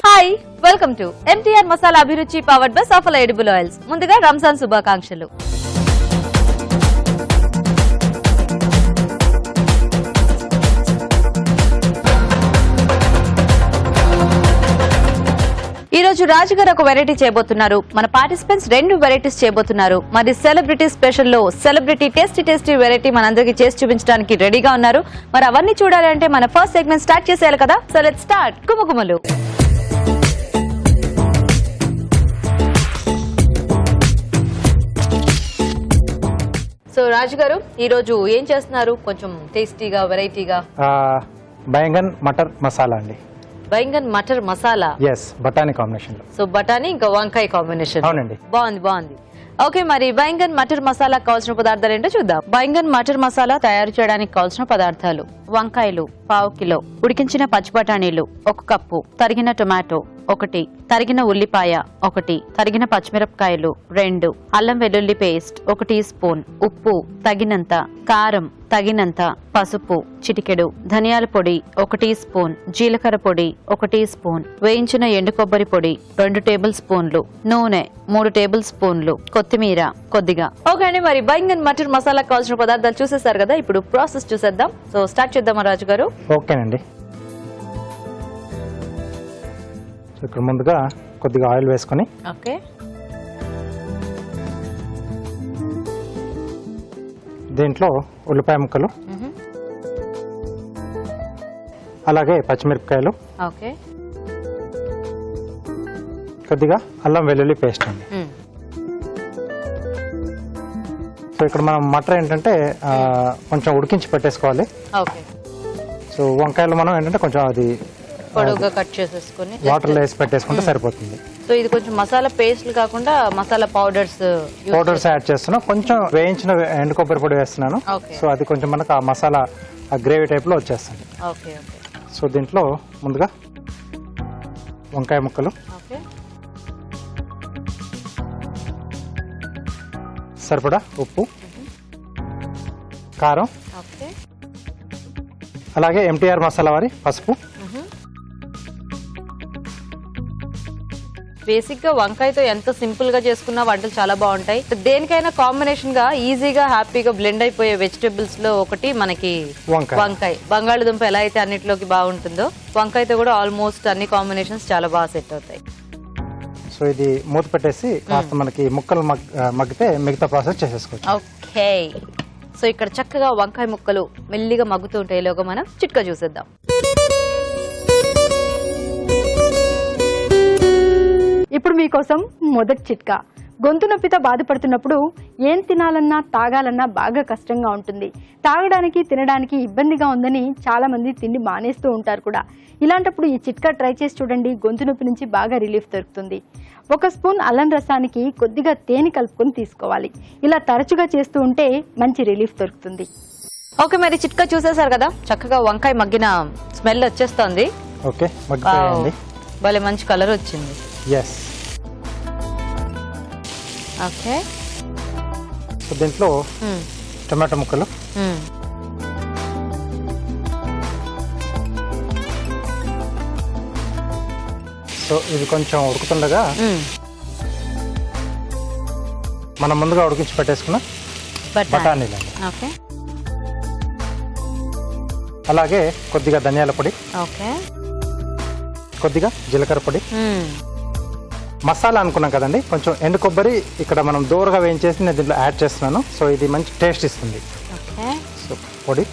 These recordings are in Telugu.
Hi, welcome to NTR masala Abhiruchi powered by Safal edible oils. ముందుగా రంజాన్ శుభాకాంక్షలు. ఈ రోజు రాజుగారు ఒక వెరైటీ చేయబోతున్నారు. మన పార్టిసిపెంట్స్ 2 వెరైటీస్ చేయబోతున్నారు. మరి సెలబ్రిటీ స్పెషల్ లో సెలబ్రిటీ టేస్టీ వెరైటీ మనందరికీ చేసి చూపించడానికి రెడీగా ఉన్నారు. మరి అవన్నీ చూడాలి అంటే మన ఫస్ట్ సెగ్మెంట్ స్టార్ట్ చేసేయాలి కదా. So let's start. Kumakumalu. So Raju garu, ఈ రోజు ఏం చేస్తున్నారు? కొంచెం టేస్టీగా వెరైటీగా. బైంగన్ మటర్ మసాలా అండి. బైంగన్ మటర్ మసాలా. yes, బఠానీ కాంబినేషన్ లో. సో బఠానీ ఇంకా వంకాయ కాంబినేషన్. అవునండి. బాగుంది. ఓకే, మరి బైంగన్ మటర్ మసాలా కావాల్సిన పదార్థాలు ఏంటో చూద్దాం. బైంగన్ మటర్ మసాలా తయారు చేయడానికి కావాల్సిన పదార్థాలు: వంకాయలు 1/2 కిలో, ఉడికించిన పచ్చి బఠానీలు 1 కప్పు, తరిగిన టొమాటో 1, తరిగిన ఉల్లిపాయ 1, తరిగిన పచ్చిమిరపకాయలు 2, అల్లం వెల్లుల్లి పేస్ట్ 1 టీ స్పూన్, ఉప్పు తగినంత, కారం తగినంత, పసుపు చిటికెడు, ధనియాల పొడి 1 టీ స్పూన్, జీలకర్ర పొడి 1 టీ స్పూన్, వేయించిన ఎండు కొబ్బరి పొడి 2 టేబుల్ స్పూన్లు, నూనె 3 టేబుల్ స్పూన్లు, కొత్తిమీర కొద్దిగా. ఓకే అండి, మరి బైంగన్ మటర్ మసాలా కావాల్సిన పదార్థాలు చూసేసారు కదా. ఇప్పుడు ప్రాసెస్ చూసేద్దాం. సో స్టార్ట్ చేద్దామా రాజు గారు? ఓకేనండి. ఇక్కడ ముందుగా కొద్దిగా ఆయిల్ వేసుకొని, ఓకే, దీంట్లో ఉల్లిపాయ ముక్కలు, అలాగే పచ్చిమిరపకాయలు, ఓకే, కొద్దిగా అల్లం వెల్లుల్లి పేస్ట్ అండి. సో ఇక్కడ మనం మటర్ ఏంటంటే కొంచెం ఉడికించి పెట్టేసుకోవాలి. ఓకే. సో వంకాయలు మనం ఏంటంటే కొంచెం అది పొడుగుగా కట్ చేసేసుకొని వాటర్లో వేసి పెట్టేసుకుంటే సరిపోతుంది. సో ఇది కొంచెం మసాలా పేస్ట్లు కాకుండా మసాలా పౌడర్స్ యాడ్ చేస్తున్నాం. కొంచెం వేయించిన ఎండు కొబ్బరి పొడి వేస్తున్నాను. సో అది కొంచెం మనకు ఆ మసాలా గ్రేవీ టైప్ లో వచ్చేస్తుంది. Okay okay. సో దీంట్లో ముందుగా వంకాయ ముక్కలు, ఓకే, సరిపడా ఉప్పు, కారం, ఓకే, అలాగే ఎంటీఆర్ మసాలా వారి పసుపు. బేసిక్ గా వంకాయతో ఎంత సింపుల్ గా చేసుకున్నా వంటలు చాలా బాగుంటాయి. దేనికైనా కాంబినేషన్ గా ఈజీగా హ్యాపీగా బ్లెండ్ అయిపోయే వెజిటబుల్స్ లో ఒకటి మనకి వంకాయ. బంగాళదుంప ఎలా అయితే అన్నిటిలోకి బాగుంటుందో, వంకాయతో కూడా ఆల్మోస్ట్ అన్ని కాంబినేషన్స్ చాలా బాగా సెట్ అవుతాయి. సో ఇది మూత పెట్టేసి కాస్త మనకి ముక్కలు మగ్గితే మిగతా ప్రాసెస్ చేసేసుకోవచ్చు. ఓకే. సో ఇక్కడ చక్కగా వంకాయ ముక్కలు మెల్లిగా మగ్గుతూ ఉంటాయిలోగా మనం చిట్కా చూసేద్దాం. ఇప్పుడు మీకోసం మొదటి చిట్కా. గొంతు నొప్పితో బాధపడుతున్నప్పుడు ఏం తినాలన్నా తాగాలన్నా బాగా కష్టంగా ఉంటుంది. తాగడానికి తినడానికి ఇబ్బందిగా ఉందని చాలా మంది తిండి మానేస్తూ ఉంటారు కూడా. ఇలాంటప్పుడు ఈ చిట్కా ట్రై చేసి చూడండి. గొంతు నొప్పి నుంచి బాగా రిలీఫ్ దొరుకుతుంది. 1 స్పూన్ అల్లం రసానికి కొద్దిగా తేనె కలుపుకొని తీసుకోవాలి. ఇలా తరచుగా చేస్తూ ఉంటే మంచి రిలీఫ్ దొరుకుతుంది. ఓకే, మరి చిట్కా చూసేసారు కదా. చక్కగా వంకాయ మగ్గిన స్మెల్ వచ్చేస్తోంది. ఓకే, మగ్గిపోయింది. భలే మంచి కలర్ వచ్చింది. yes. ఓకే. సో దీంట్లో టమాటో ముక్కలు, సో ఇది కొంచెం ఉడుకుతుండగా మనం ముందుగా ఉడికించి పెట్టేసుకున్న బఠానీలు, ఓకే, అలాగే కొద్దిగా ధనియాల పొడి, ఓకే, కొద్దిగా జీలకర్ర పొడి, మసాలా అనుకున్నాం కదండి, కొంచెం ఎండు కొబ్బరి ఇక్కడ మనం దూరగా వేయించేసి నేను దీంట్లో యాడ్ చేస్తున్నాను. సో ఇది మంచి టేస్ట్ ఇస్తుంది. సో పొడి.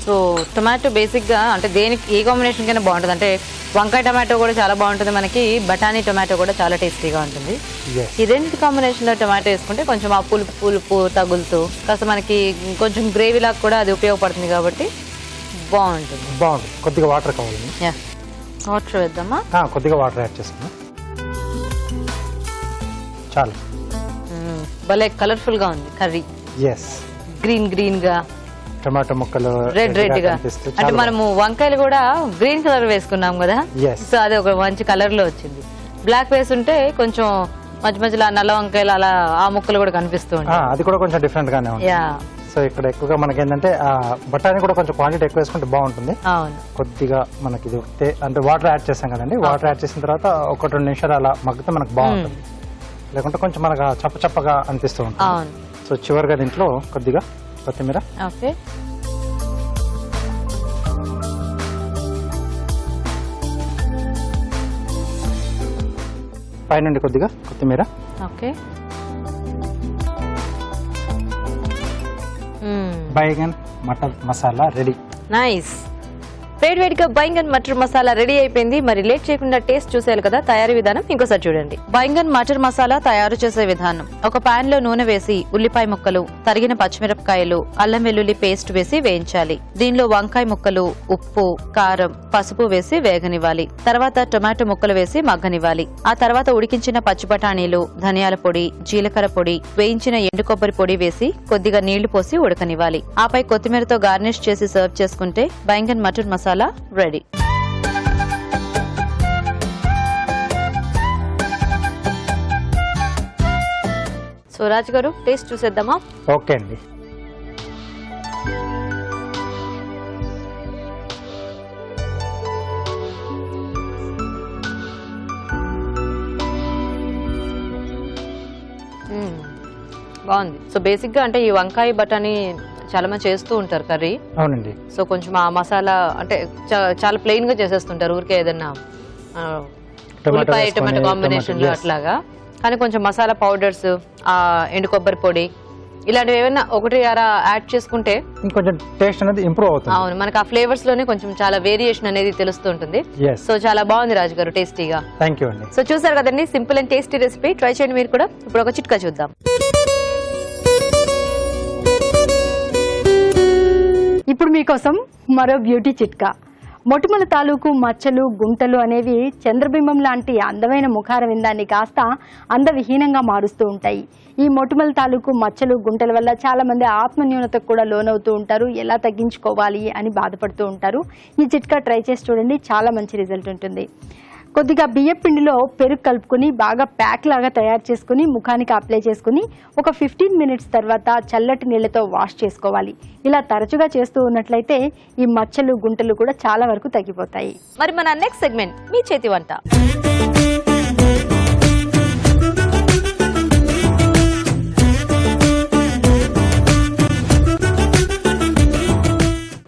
సో టొమాటో బేసిక్ గా అంటే దేనికి ఏ కాంబినేషన్ కైనా బాగుంటుంది. అంటే వంకాయ టమాటో కూడా చాలా బాగుంటుంది మనకి, బఠానీ టొమాటో కూడా చాలా టేస్టీగా ఉంటుంది. ఈ రెండు కాంబినేషన్ లో టొమాటో వేసుకుంటే కొంచెం ఆ పులుపు తగులుతూ కాస్త మనకి కొంచెం గ్రేవీ లాగా కూడా అది ఉపయోగపడుతుంది కాబట్టి బాగుంటుంది. కొద్దిగా వాటర్ కావాలి. వాటర్ వేద్దామా? కొద్దిగా వాటర్ యాడ్ చేసుకున్నాం. చాలు. భలే కలర్ఫుల్ గా ఉంది కర్రీ. గ్రీన్ గా టమాటో ముక్కలు రెడ్ గా అంటే మనము వంకాయలు కూడా గ్రీన్ కలర్ వేసుకున్నాం కదా, సో అది ఒక మంచి కలర్ లో వచ్చింది. బ్లాక్ వేసుంటే కొంచెం మధ్య మధ్యలో నల్ల వంకాయలు అలా ఆ ముక్కలు కూడా కనిపిస్తూ ఉంటాయి. అది కూడా కొంచెం డిఫరెంట్ గానే ఉంది. యా, సో ఇక్కడ ఎక్కువగా మనకి ఏంటంటే బఠానీ కూడా కొంచెం క్వాంటిటీ ఎక్కువ వేసుకుంటే బాగుంటుంది. అవును. కొద్దిగా మనకి ఇది అంటే వాటర్ యాడ్ చేస్తాం కదండి, వాటర్ యాడ్ చేసిన తర్వాత 1-2 నిమిషాలు అలా మగ్గితే మనకు బాగుంటుంది. లేకుంటే కొంచెం మనకు చప్పగా అనిపిస్తూ ఉంటుంది. అవును. సో చివరిగా దీంట్లో కొద్దిగా కొత్తిమీర. ఓకే. పైనుండి కొద్దిగా కొత్తిమీర. Okay. Baingan matar masala ready. Nice. వేడివేడిగా బైంగన్ మటర్ మసాలా రెడీ అయిపోయింది. మరి లేట్ చేయకుండా టేస్ట్ చూసేయాలి కదా. తయారీ విధానం ఇంకోసారి చూడండి. బైంగన్ మటర్ మసాలా తయారు చేసే విధానం: ఒక పాన్ లో నూనె వేసి ఉల్లిపాయ ముక్కలు, తరిగిన పచ్చిమిరపకాయలు, అల్లం వెల్లుల్లి పేస్ట్ వేసి వేయించాలి. దీనిలో వంకాయ ముక్కలు, ఉప్పు, కారం, పసుపు వేసి వేగనివ్వాలి. తర్వాత టొమాటో ముక్కలు వేసి మగ్గనివ్వాలి. ఆ తర్వాత ఉడికించిన పచ్చి బఠానీలు, ధనియాల పొడి, జీలకర్ర పొడి, వేయించిన ఎండు కొబ్బరి పొడి వేసి కొద్దిగా నీళ్లు పోసి ఉడకనివ్వాలి. ఆపై కొత్తిమీరతో గార్నిష్ చేసి సర్వ్ చేసుకుంటే బైంగన్ మటర్ మసాలా రెడీ. సో రాజు గారు టేస్ట్ చూసేద్దామా? ఓకే అండి. బాగుంది. సో బేసిక్ గా అంటే ఈ వంకాయ బఠానీ చాలా మంది చేస్తూ ఉంటారు కర్రీ. అవునండి. సో కొంచెం ఆ మసాలా అంటే చాలా ప్లెయిన్ గా చేసేస్తుంటారు, ఊరికే ఏదన్నా ఉల్లిపాయ టొమాటో కాంబినేషన్ లో అట్లాగా. కానీ కొంచెం మసాలా పౌడర్స్, ఎండు కొబ్బరి పొడి ఇలాంటివి ఏమైనా 1-2 యాడ్ చేసుకుంటే ఇంకొంచెం టేస్ట్ అనేది ఇంప్రూవ్ అవుతుంది. అవును, మనకు ఆ ఫ్లేవర్స్ లోనే కొంచెం చాలా వేరియేషన్ అనేది తెలుస్తూ ఉంటుంది. సో చాలా బాగుంది రాజు గారు, టేస్టీగా. థ్యాంక్ యూ అండి. సో చూసారు కదండి, simple and tasty recipe. Try చేయండి మీరు కూడా. ఇప్పుడు ఒక చిట్కా చూద్దాం. ఇప్పుడు మీకోసం మరో బ్యూటీ చిట్కా. మొటిమల తాలూకు మచ్చలు, గుంటలు అనేవి చంద్రబింబం లాంటి అందమైన ముఖార విందాన్ని కాస్త అందవిహీనంగా మారుస్తూ ఉంటాయి. ఈ మొటిమల తాలూకు మచ్చలు, గుంటల వల్ల చాలా మంది ఆత్మన్యూనతకు కూడా లోనవుతూ ఉంటారు. ఎలా తగ్గించుకోవాలి అని బాధపడుతూ ఉంటారు. ఈ చిట్కా ట్రై చేసి చూడండి, చాలా మంచి రిజల్ట్ ఉంటుంది. కొద్దిగా బియ్యం పిండిలో పెరుగు కలుపుకొని బాగా ప్యాక్ లాగా తయారు చేసుకుని ముఖానికి అప్లై చేసుకుని ఒక 15 మినిట్స్ తర్వాత చల్లటి నీళ్లతో వాష్ చేసుకోవాలి. ఇలా తరచుగా చేస్తూ ఉన్నట్లయితే ఈ మచ్చలు, గుంటలు కూడా చాలా వరకు తగ్గిపోతాయి. మరి మన నెక్స్ట్ సెగ్మెంట్ మీ చేతి వంట.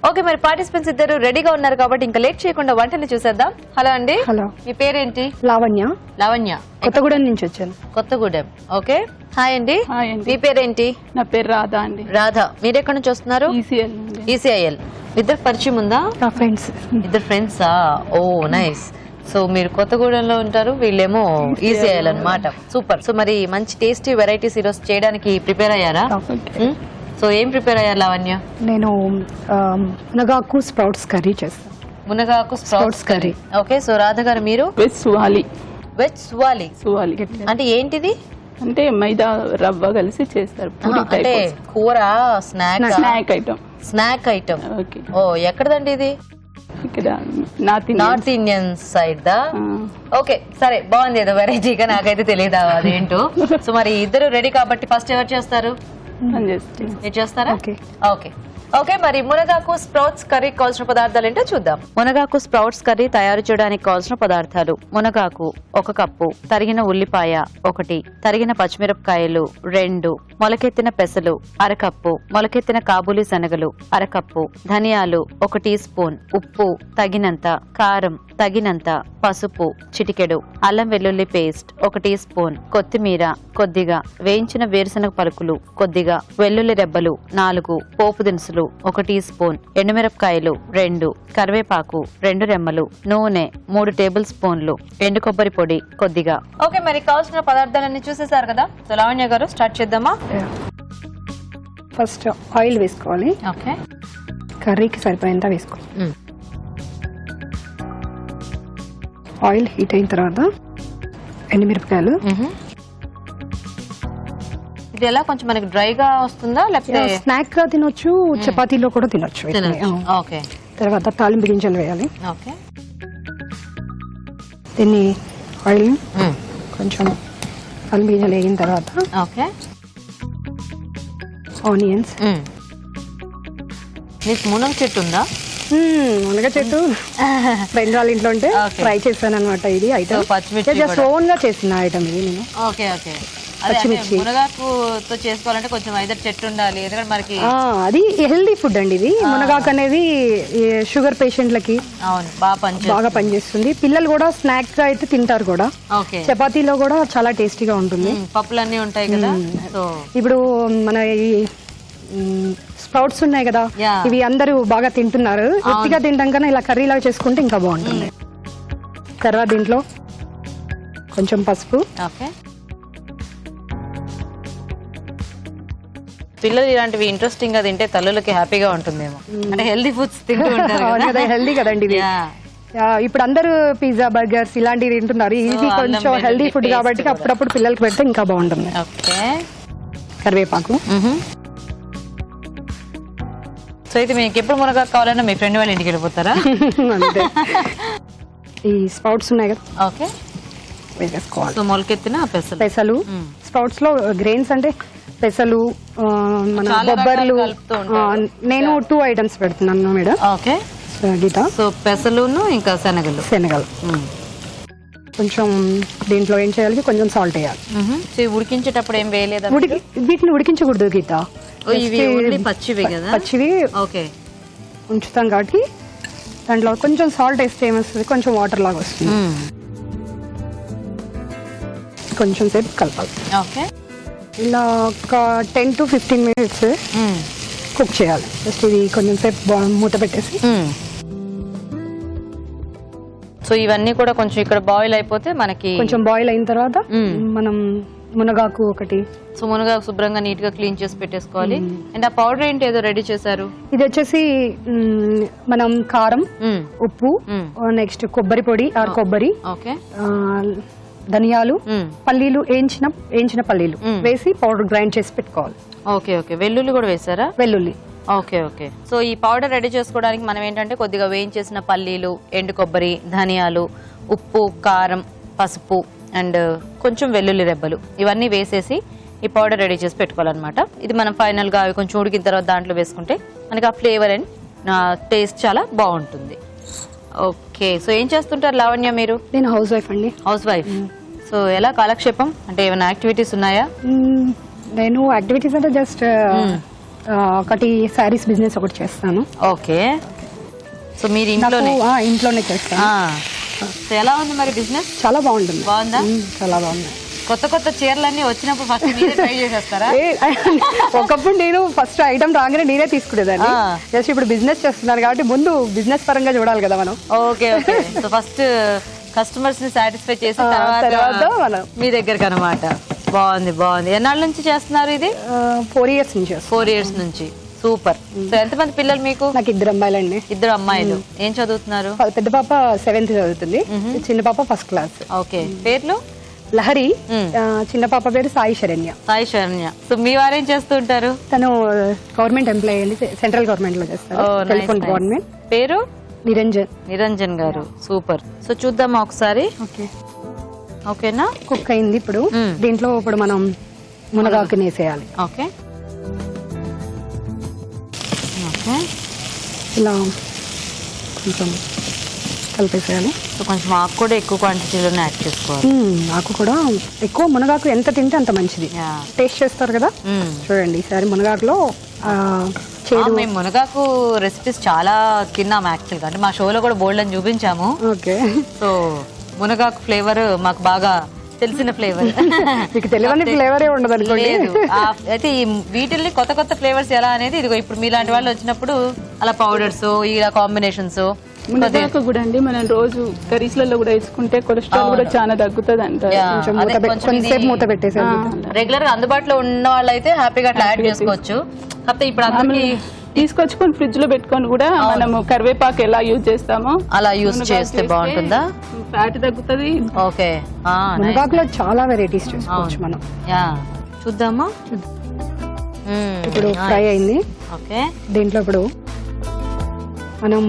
ఓకే, మరి పార్టిసిపెంట్స్ ఇద్దరు రెడీగా ఉన్నారు కాబట్టి ఇంకా లేట్ చేయకుండా వంటని చూసేద్దాం. హలో అండి. హలో. మీ పేరేంటి? లావణ్య. లావణ్య, కొత్తగూడెం నుంచి వచ్చాను. కొత్తగూడెం. ఓకే. హాయ్ అండి. హాయ్ అండి. మీ పేరేంటి? నా పేరు రాధా అండి. రాధా. మీరు ఎక్కడి నుంచి వస్తున్నారు? ఈసీఎల్. ఈసీఐఎల్. ఇద్దరు పరిచయం ఉందా? నా ఫ్రెండ్స్. ఇద్దరు ఫ్రెండ్సా? ఓ నైస్. సో మీరు కొత్తగూడెంలో ఉంటారు, వీళ్ళేమో ఈసీఐఎల్ అన్నమాట. సూపర్. సో మరి మంచి టేస్టీ వెరైటీస్ ఈరోజు చేయడానికి ప్రిపేర్ అయ్యారా? సో ఏం ప్రిపేర్ అయ్యారు లావణ్య? నేను మునగాకు స్ప్రౌట్స్ కర్రీ చేస్తాను. మునగాకు sprouts curry. Okay. So Radha గారు మీరు? వెజ్ సువాలి. వెజ్ సువాలి. సువాలి అంటే ఏంటిది? అంటే మైదా రవ్వ కలిసి చేస్తారు. అంటే కూర, snack? Snack item. Snack item. Okay. ఓ ఎక్కడదండి ఇది? ఇక్కడ నార్త్ ఇండియన్ సైడ్ దా? ఓకే, సరే, బాగుంది. ఏదో వెరైటీగా, నాకైతే తెలియదు అదేంటో. సో మరి ఇద్దరు రెడీ కాబట్టి ఫస్ట్ ఎవరు చేస్తారు? మీరు చేస్తారా? ఓకే. ఓకే, మరి మునగాకు స్ప్రౌట్స్ కర్రీ కావాల్సిన పదార్థాలు ఏంటో చూద్దాం. మునగాకు స్ప్రౌట్స్ కర్రీ తయారు చేయడానికి కావాల్సిన పదార్థాలు: మునగాకు 1 కప్పు, తరిగిన ఉల్లిపాయ 1, తరిగిన పచ్చిమిరపకాయలు 2, మొలకెత్తిన పెసలు 1/2 కప్పు, మొలకెత్తిన కాబూలీ శనగలు 1/2 కప్పు, ధనియాలు 1 టీ స్పూన్, ఉప్పు తగినంత, కారం తగినంత, పసుపు చిటికెడు, అల్లం వెల్లుల్లి పేస్ట్ 1 టీ స్పూన్, కొత్తిమీర కొద్దిగా, వేయించిన వేరుశనగ పలుకులు కొద్దిగా, వెల్లుల్లి రెబ్బలు 4, పోపు దినుసులు 1 టీ స్పూన్, ఎండుమిరపకాయలు 2, కరివేపాకు 2 రెమ్మలు, నూనె 3 టేబుల్ స్పూన్లు, ఎండు కొబ్బరి పొడి కొద్దిగా. ఓకే, మరి కావాల్సిన పదార్థాలన్నీ చూసేసారు కదా. సో లావణ్య గారు స్టార్ట్ చేద్దామా? ఫస్ట్ ఆయిల్ వేసుకోవాలి. ఓకే. కర్రీకి సరిపోయేంత వేసుకోవాలి. ఆయిల్ హీట్ అయిన తర్వాత ఎండుమిరపకాయలు. ఇది ఎలా కొంచెం మనకి డ్రైగా వస్తుందా లేకపోతే స్నాక్ గా తినొచ్చు, చపాతీలో కూడా తినొచ్చు. ఓకే. తర్వాత తాలింపు గింజలు వేయాలి. ఓకే. దీన్ని ఆయిల్ కొంచెం తాలింపు గింజలు వేగిన తర్వాత ఓకే ఆనియన్స్ నీకు మునగ చెట్టు ఉందా? మునగ చెట్టు ఫ్రెండ్ వాళ్ళ ఇంట్లో ఉంటే Okay. ట్రై చేశాను అనమాట. ఇది So, ఐటమ్ పచ్చిమిర్చి జస్ట్ ఓన్ గా చేసిన ఐటమ్ ఇది నేను. Okay okay. పచ్చిమిర్చి. మునగాకుతో చేసుకోవాలంటే కొంచెం ఐదర్ చెట్టు ఉండాలి, ఎందుకంటే మనకి అది హెల్దీ ఫుడ్ అండి. ఇది మునగాకు అనేది షుగర్ పేషెంట్లకి అవును బాగా పనిచేస్తుంది. పిల్లలు కూడా స్నాక్ గా అయితే తింటారు కూడా. ఓకే. చపాతీలో కూడా చాలా టేస్టీగా ఉంటుంది. పప్పులన్నీ ఉంటాయి కదా. సో ఇప్పుడు మన ఈ స్ప్రౌట్స్ ఉన్నాయి కదా, Yeah. ఇవి అందరూ బాగా తింటున్నారు. ఎత్తిగా తింటాం కన్నా ఇలా కర్రీలాగా చేసుకుంటే ఇంకా బాగుంటుంది. తర్వాత దీంట్లో కొంచెం పసుపు, ఓకే. పిల్లలు ఇలాంటివి ఇంట్రెస్టింగ్ గా తింటే తల్లులకి హ్యాపీగా ఉంటుందేమో, అంటే హెల్దీ ఫుడ్స్ తింటూ ఉంటారు అవును కదా, హెల్దీ కదండి ఇది. ఇప్పుడు అందరూ పిజ్జా బర్గర్స్ ఇలాంటివి తింటున్నారు. ఇది అల్లం కొంచెం వెల్లుల్లి హెల్దీ ఫుడ్ paste కాబట్టి కూడా. అప్పుడప్పుడు పిల్లలకి పెడితే ఇంకా బాగుంటుంది. ఓకే. కరివేపాకు. సో అయితే మీకు ఎప్పుడు మునగాకు కావాలన్నా మీ ఫ్రెండ్ వాళ్ళ ఇంటికి వెళ్ళిపోతారా? అంతే. ఈ స్ప్రౌట్స్ ఉన్నాయి కదా, ఓకే. వేసేసుకోవాలి. సో మొలకెత్తిన పెసలు. పెసలు స్ప్రౌట్స్ లో గ్రెయిన్స్ అంటే పెసలు, మన చాలా బొబ్బర్లు. రకాలు కలుపుతూ ఉంటారు. నేను 2 ఐటమ్స్ పెడుతున్నాను మేడం. ఓకే. గీత సో పెసలును ఇంకా శనగలు. శనగలు. కొంచెం దీంట్లో ఏం చేయాలి, కొంచెం సాల్ట్ వేయాలి. సో ఇవి ఉడికించేటప్పుడు ఏం వేయలేదా? వీటిని ఉడికించకూడదు గీత. ఇవి ఓన్లీ పచ్చివే కదా. పచ్చివి ఓకే. ఉంచుతాం కాబట్టి దాంట్లో కొంచెం సాల్ట్ వేస్తే ఏమొస్తుంది, కొంచెం వాటర్ లాగా వస్తుంది. కొంచెం సేపు కలపాలి. ఓకే. ఇలా ఒక 10 to 15 minutes కుక్ చేయాలి. జస్ట్ ఇది కొంచెం సేపు మూత పెట్టేసి. సో ఇవన్నీ కూడా కొంచెం ఇక్కడ బాయిల్ అయిపోతే మనకి కొంచెం బాయిల్ అయిన తర్వాత మనం మునగాకు ఒకటి. సో మునగాకు శుభ్రంగా నీట్ గా క్లీన్ చేసి పెట్టేసుకోవాలి. అండ్ ఆ పౌడర్ ఏంటి ఏదో రెడీ చేశారు? ఇది వచ్చేసి మనం కారం, ఉప్పు, నెక్స్ట్ కొబ్బరి పొడి ఆర్ కొబ్బరి, ఓకే, ధనియాలు, పల్లీలు, వేయించిన పల్లీలు వేసి పౌడర్ గ్రైండ్ చేసి పెట్టుకోవాలి. Okay okay. వెల్లుల్లి కూడా వేసారా? వెల్లుల్లి. Okay okay. సో ఈ పౌడర్ రెడీ చేసుకోవడానికి మనం ఏంటంటే కొద్దిగా వేయించేసిన పల్లీలు, ఎండు కొబ్బరి, ధనియాలు, ఉప్పు, కారం, పసుపు అండ్ కొంచెం వెల్లుల్లి రెబ్బలు ఇవన్నీ వేసేసి ఈ పౌడర్ రెడీ చేసి పెట్టుకోవాలన్నమాట. ఇది మనం ఫైనల్ గా అవి కొంచెం ఉడికిన తర్వాత దాంట్లో వేసుకుంటే మనకి ఆ ఫ్లేవర్ అండ్ టేస్ట్ చాలా బాగుంటుంది. ఓకే. సో ఏం చేస్తుంటారు లావణ్య మీరు? నేను హౌస్ వైఫ్ అండి. House wife. సో ఎలా కాలక్షేపం అంటే ఏమైనా యాక్టివిటీస్ ఉన్నాయా? నేను యాక్టివిటీస్ అంటే జస్ట్ ఒకటి శారీస్ బిజినెస్ ఒకటి చేస్తాను. ఓకే. సో మీరు ఇంట్లోనే చేస్తాను. సో ఎలా ఉంది మరి బిజినెస్? చాలా బాగుంటుంది. బాగుందా? చాలా బాగుంది. కొత్త కొత్త చీరలన్నీ వచ్చినప్పుడు ఫస్ట్ మీరే ట్రై చేసేస్తారా? ఒకప్పుడు నేను ఫస్ట్ ఐటమ్ రాగానే నేనే తీసుకునేదాన్ని. జస్ట్ ఇప్పుడు బిజినెస్ చేస్తున్నాను కాబట్టి ముందు బిజినెస్ పరంగా చూడాలి కదా మనం. Okay okay. So first customers ని సాటిస్ఫై చేసిన తర్వాత మనం మీ దగ్గరకు అనమాట. బాగుంది బాగుంది. ఎన్నాళ్ళ నుంచి చేస్తున్నారు ఇది? 4 years నుంచి. 4 years నుంచి. సూపర్. సో ఎంతమంది పిల్లలు మీకు? నాకు 2 అమ్మాయిలండి. 2 అమ్మాయిలు. ఏం చదువుతున్నారు? పెద్ద పాప 7th చదువుతుంది, చిన్న పాప 1st class. ఓకే. పేర్లు? లహరి. చిన్న పాప పేరు సాయి శరణ్య. సాయి శరణ్య. సో మీ వారేం చేస్తూ ఉంటారు? తను గవర్నమెంట్ ఎంప్లాయీ అండి, సెంట్రల్ గవర్నమెంట్ లో చేస్తారు, టెలిఫోన్ గవర్నమెంట్. పేరు? నిరంజన్. నిరంజన్ గారు. సూపర్. సో చూద్దామా ఒకసారి? ఓకే. ఓకేనా? కుక్ అయింది. ఇప్పుడు దీంట్లో ఇప్పుడు మనం మునగాకు వేసేయాలి. Okay okay. ఇలా కొంచెం కలిపేసేయాలి. సో కొంచెం ఆకు కూడా ఎక్కువ క్వాంటిటీలోనే యాడ్ చేసుకోవాలి. ఆకు కూడా ఎక్కువ, మునగాకు ఎంత తింటే అంత మంచిది. టేస్ట్ చేస్తారు కదా, చూడండి ఈసారి మునగాకులో మేము మునగాకు రెసిపీస్ చాలా తిన్నాము యాక్చువల్గా. అంటే మా షోలో కూడా బోల్డ్ అని చూపించాము. ఓకే. సో మునగాకు ఫ్లేవర్ మాకు బాగా తెలిసిన ఫ్లేవర్. మీకు తెలియని ఫ్లేవరే ఉండదు అనుకోండి. అయితే ఈ వీటిల్ని కొత్త కొత్త ఫ్లేవర్స్ ఎలా అనేది ఇదిగో ఇప్పుడు మీలాంటి వాళ్ళు వచ్చినప్పుడు అలా పౌడర్స్ ఇలా కాంబినేషన్స్. మునగాకు కూడా అండి మనం రోజు కర్రీస్లలో కూడా వేసుకుంటే కొలెస్ట్రాల్ కూడా చాలా తగ్గుతుంది అంట. కొంచెం మూత పెట్టేసారు. రెగ్యులర్ గా అందుబాటులో ఉన్న వాళ్ళు అయితే హ్యాపీగా అట్లా యాడ్ చేసుకోవచ్చు. కాకపోతే ఇప్పుడు అందరికి తీసుకొచ్చుకొని ఫ్రిడ్జ్ లో పెట్టుకొని కూడా మనము కరివేపాకు ఎలా యూజ్ చేస్తామో అలా యూజ్ చేస్తే బాగుంటుందా? ఫ్యాట్ తగ్గుతుంది. ఓకే. మునగాకులో చాలా వెరైటీస్ చేసుకోవచ్చు మనం. చూద్దామా? ఇప్పుడు ఫ్రై అయింది. ఓకే. దీంట్లో ఇప్పుడు మనం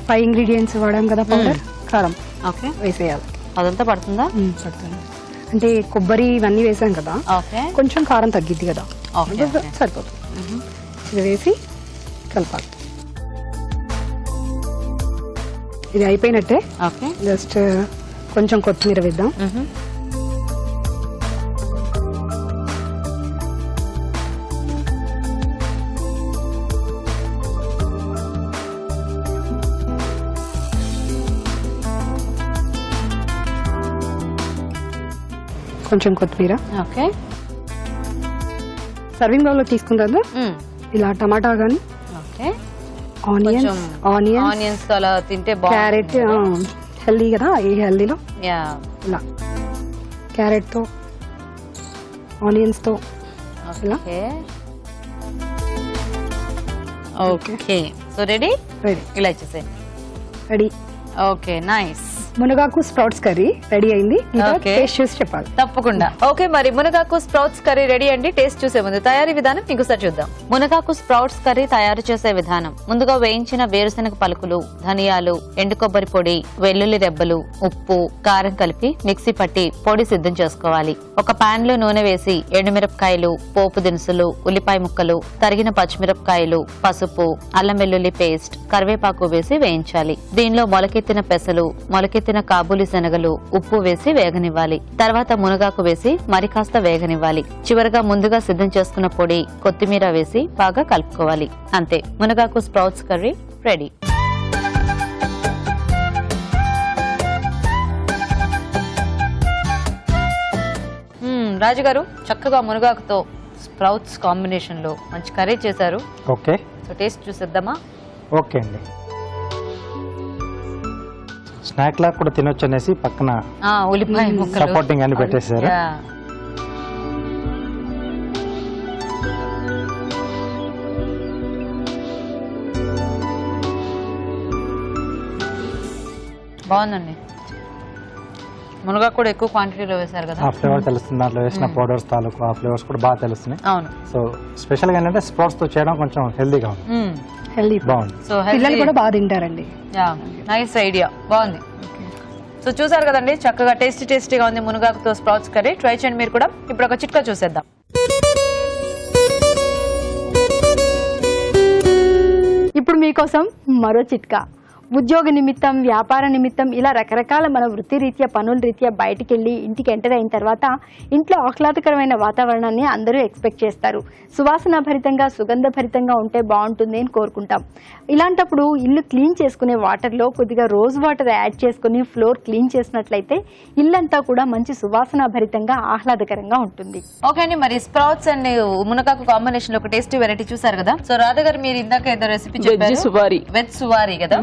5 ingredients వాడాం కదా, పౌడర్, కారం. ఓకే. వేసేయాలి. అదంతా పడుతుందా? పడుతుంది. అంటే కొబ్బరి ఇవన్నీ వేసాం కదా, కొంచెం కారం తగ్గిద్ది కదా, సరిపోతుంది. ఇది వేసి కలపాలి. ఇది అయిపోయినట్టే. ఓకే. జస్ట్ కొంచెం కొత్తిమీర వేద్దాం. కొంచెం కొత్తిమీర. ఓకే. సర్వింగ్ బౌల్ లో తీసుకుంటారు. ఇలా టమాటా గానీ, ఓకే, ఆనియన్స్ అలా తింటే క్యారెట్ హెల్దీ కదా, ఈ హెల్దీలో ఇలా క్యారెట్ తో ఆనియన్స్ తో ఇలా. Okay, so ready. ఇలా ఇచ్చేసేయండి. రెడీ. Okay, nice. మునగాకు స్ప్రౌట్స్ కర్రీ రెడీ అయింది. టేస్ట్ చూసి చెప్పాలి. తప్పకుండా. ఓకే, మరి మునగాకు స్ప్రౌట్స్ కర్రీ రెడీ అండి. టేస్ట్ చూసే ముందు తయారీ విధానం ఇంకోసారి చూద్దాం. మునగాకు స్ప్రౌట్స్ కర్రీ తయారు చేసే విధానం: ముందుగా వేయించిన వేరుశనగ పలుకులు, ధనియాలు, ఎండు కొబ్బరి పొడి, వెల్లుల్లి రెబ్బలు, ఉప్పు, కారం కలిపి మిక్సీ పట్టి పొడి సిద్ధం చేసుకోవాలి. ఒక పాన్ లో నూనె వేసి ఎండుమిరపకాయలు, పోపు దినుసులు, ఉల్లిపాయ ముక్కలు, తరిగిన పచ్చిమిరపకాయలు, పసుపు, అల్లం వెల్లుల్లి పేస్ట్, కరివేపాకు వేసి వేయించాలి. దీనిలో మొలకెత్తిన పెసలు, మొలకెత్తిన కాబూలి శనగలు, ఉప్పు వేసి వేగనివ్వాలి. తర్వాత మునగాకు వేసి మరి కాస్త వేగనివ్వాలి. చివరగా ముందుగా సిద్ధం చేసుకున్న పొడి, కొత్తిమీర వేసి బాగా కలుపుకోవాలి. అంతే, మునగాకు స్ప్రౌట్స్ కర్రీ రెడీ. రాజుగారు, చక్కగా మునగాకుతో స్ప్రౌట్స్ కాంబినేషన్ లో మంచి కర్రీ చేశారు. ఓకే, సో టేస్ట్ చూసేద్దామా? ఓకే అండి. స్నాక్ లా కూడా తినొచ్చు అనేసి పక్కన ఉల్లిపాయ ముక్కలు సపోర్టింగ్ అని పెట్టేశారు. బాగుందండి. మునగా కూడా ఎక్కువ క్వాంటిటీలో వేశారు కదా, ఆ ఫ్లేవర్ తెలుస్తుంది. దాంట్లో వేసిన పౌడర్స్ తాలూకు ఆ ఫ్లేవర్స్ కూడా బాగా తెలుస్తున్నాయి. అవును. సో స్పెషల్ గా ఏంటంటే స్ప్రౌట్స్ తో చేయడం కొంచెం హెల్దీగా ఉంది. హెల్దీ బాగుంది. సో పిల్లలు కూడా బాగా తింటారండి. నైస్ ఐడియా, బాగుంది. సో చూసారు కదండి, చక్కగా టేస్టీగా ఉంది మునగాకుతో స్ప్రౌట్స్ కర్రీ. ట్రై చేయండి మీరు కూడా. ఇప్పుడు ఒక చిట్కా చూసేద్దాం. ఇప్పుడు మీకోసం మరో చిట్కా. ఉద్యోగ నిమిత్తం, వ్యాపార నిమిత్తం, ఇలా రకరకాల మన వృత్తి రీత్యా, పనుల రీత్యా బయటికి వెళ్ళి ఇంటికి ఎంటర్ అయిన తర్వాత ఇంట్లో ఆహ్లాదకరమైన వాతావరణాన్ని అందరూ ఎక్స్పెక్ట్ చేస్తారు. సువాసన భరితంగా, సుగంధ భరితంగా ఉంటే బాగుంటుంది అని కోరుకుంటాం. ఇలాంటప్పుడు ఇల్లు క్లీన్ చేసుకునే వాటర్లో కొద్దిగా రోజ్ వాటర్ యాడ్ చేసుకుని ఫ్లోర్ క్లీన్ చేసినట్లయితే ఇల్లంతా కూడా మంచి సువాసన భరితంగా, ఆహ్లాదకరంగా ఉంటుంది. ఓకే అండి, మరి స్ప్రౌట్స్ అండ్ మునగాకు కాంబినేషన్ లో ఒక టేస్టీ వెరైటీ చూసారు కదా. సో రాధా గారు, మీరు ఇందాక ఏదో రెసిపీ చెప్పారు, వెజ్ సువారీ కదా.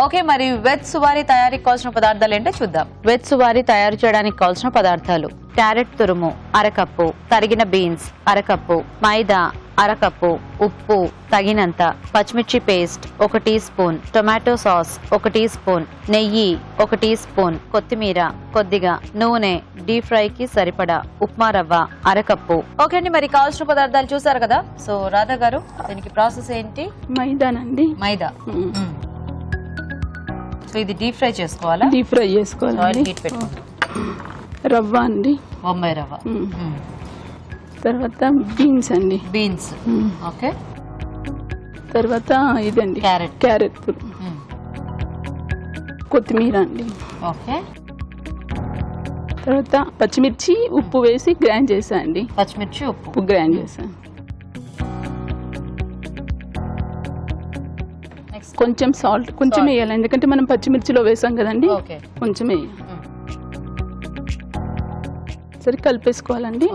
ఓకే, మరి వెజ్ సువారీ తయారీకి కావాల్సిన పదార్థాలు ఏంటో చూద్దాం. వెజ్ సువారీ తయారు చేయడానికి కావాల్సిన పదార్థాలు: క్యారెట్ తురుము అరకప్పు, తరిగిన బీన్స్ అరకప్పు, మైదా అరకప్పు, ఉప్పు తగినంత, పచ్చిమిర్చి paste 1 teaspoon, tomato sauce 1 teaspoon, నెయ్యి 1 టీ స్పూన్, కొత్తిమీర కొద్దిగా, నూనె, డీప్ ఫ్రై కి సరిపడా, ఉప్మా రవ్వ అరకప్పు. ఓకే అండి, మరి కావాల్సిన పదార్థాలు చూసారు కదా. సో రాధా గారు, దీనికి ప్రాసెస్ ఏంటి? మైదానండి. మైదా. సో ఇది డీప్ ఫ్రై చేసుకోవాలా? డీప్ ఫ్రై చేసుకోవాలి. హీట్ పెట్టుకోండి. రవ్వ అండి, బొంబాయి రవ్వ. తర్వాత బీన్స్ అండి, బీన్స్. ఓకే. తర్వాత ఇదండి క్యారెట్ కొత్తిమీర అండి. ఓకే. తర్వాత పచ్చిమిర్చి, ఉప్పు వేసి గ్రైండ్ చేసా అండి. పచ్చిమిర్చి, ఉప్పు గ్రైండ్ చేసా. కొంచెం సాల్ట్ కొంచెం వేయాలి, ఎందుకంటే మనం పచ్చిమిర్చిలో వేసాం కదండి, కొంచెం వేయాలి. సరే కలిపేసుకోవాలండి.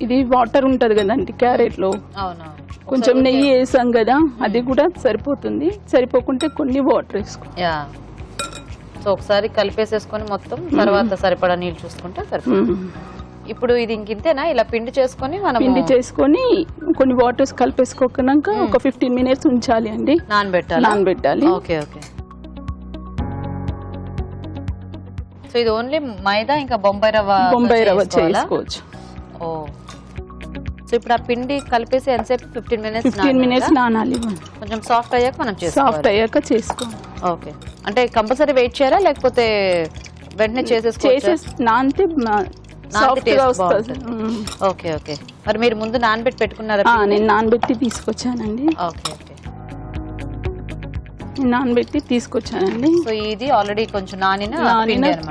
ఇది వాటర్ ఉంటది కదండి క్యారెట్ లో, కొంచెం నెయ్యి వేసాం కదా, అది కూడా సరిపోతుంది. సరిపోకుంటే కొన్ని వాటర్ వేసుకో. సో ఒకసారి కలిపేసేసుకొని మొత్తం, తర్వాత సరిపడా నీళ్ళు చూసుకుంటే సరిపోతుంది. ఇప్పుడు ఇది ఇంకింతేనా? ఇలా పిండి చేసుకొని మనం కొన్ని వాటర్స్ కలిపేసుకోక ఒక 15 మినిట్స్ ఉంచాలి అండి, నానబెట్టాలి. ఓకే. సో ఇది ఓన్లీ మైదా ఇంకా బొంబాయి రవ్వ చేసుకోవచ్చు. సో ఇప్పుడు ఆ పిండి కలిపేసి ఎంతసేపు? 15 మినిట్స్ నానాలి. కొంచెం సాఫ్ట్ అయ్యాక మనం చేసుకోవాలి. ఓకే, అంటే కంపల్సరీ వెయిట్ చేయాలా, లేకపోతే వెంటనే నానితే సాఫ్ట్ గా వస్తుంది. ఓకే. మరి మీరు ముందు నానబెట్టి పెట్టుకున్నారా? నేను నానబెట్టి తీసుకొచ్చానండి. ఓకే. నానబెట్టి తీసుకొచ్చానండి. సో ఇది ఆల్రెడీ కొంచెం నానిన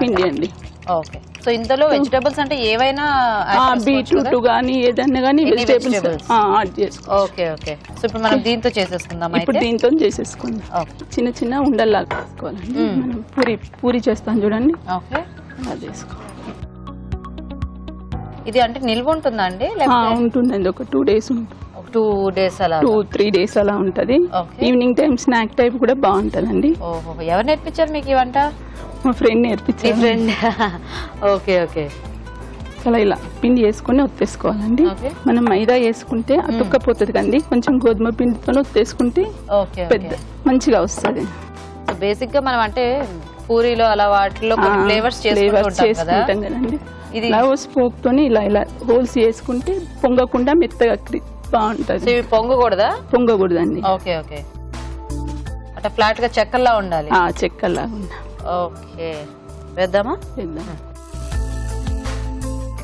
పిండి అండి. ఓకే. సో ఇందులో వెజిటబుల్స్ అంటే ఏవైనా బీట్రూట్ గానీ ఏదన్నా గానీ వెజిటేబుల్స్ యాడ్ చేసుకో. Okay okay. సో ఇప్పుడు మనం దీంతో చేసేసుకుందాం. ఇప్పుడు దీంతో చేసేసుకుందాం. చిన్న చిన్న ఉండల్లాగా చేసుకోవాలండి. మనం పూరి చేస్తాం చూడండి. ఓకే. అలా చేసుకో. ఇది అంటే నిల్వ ఉంటుందా అండి? ఉంటుందండి. ఒక 2 days ఉంటుంది. 2 days అలా 2-3 days అలా ఉంటది. ఈవినింగ్ టైం స్నాక్ టైప్ కూడా బాగుంటదండి. ఓహో. ఎవరు నేర్పించారు మీకు ఈ వంట? మా ఫ్రెండ్ నేర్పించారు. ఫ్రెండ్. Okay okay. అలా ఇలా పిండి వేసుకుని ఒత్తేసుకోవాలండి. మనం మైదా వేసుకుంటే అతుక్కపోతుంది కండి. కొంచెం గోధుమ పిండితో ఒత్తేసుకుంటే పెద్ద మంచిగా వస్తుంది. బేసిక్ గా మనం అంటే పూరీలో అలా వాటిలో ఫ్లేవర్స్ చేసుకుంటాం కదండి. ఇది స్పోక్ తోని ఇలా ఇలా హోల్స్ వేసుకుంటే పొంగకుండా మెత్తగా బాగుంటది. పొంగకూడదా? పొంగకూడదండి. Okay okay. అంటే ఫ్లాట్ గా చెక్కల్లా ఉండాలి. చెక్కల్లా ఉండాలి. ఓకే. వేద్దామా? వేద్దాం.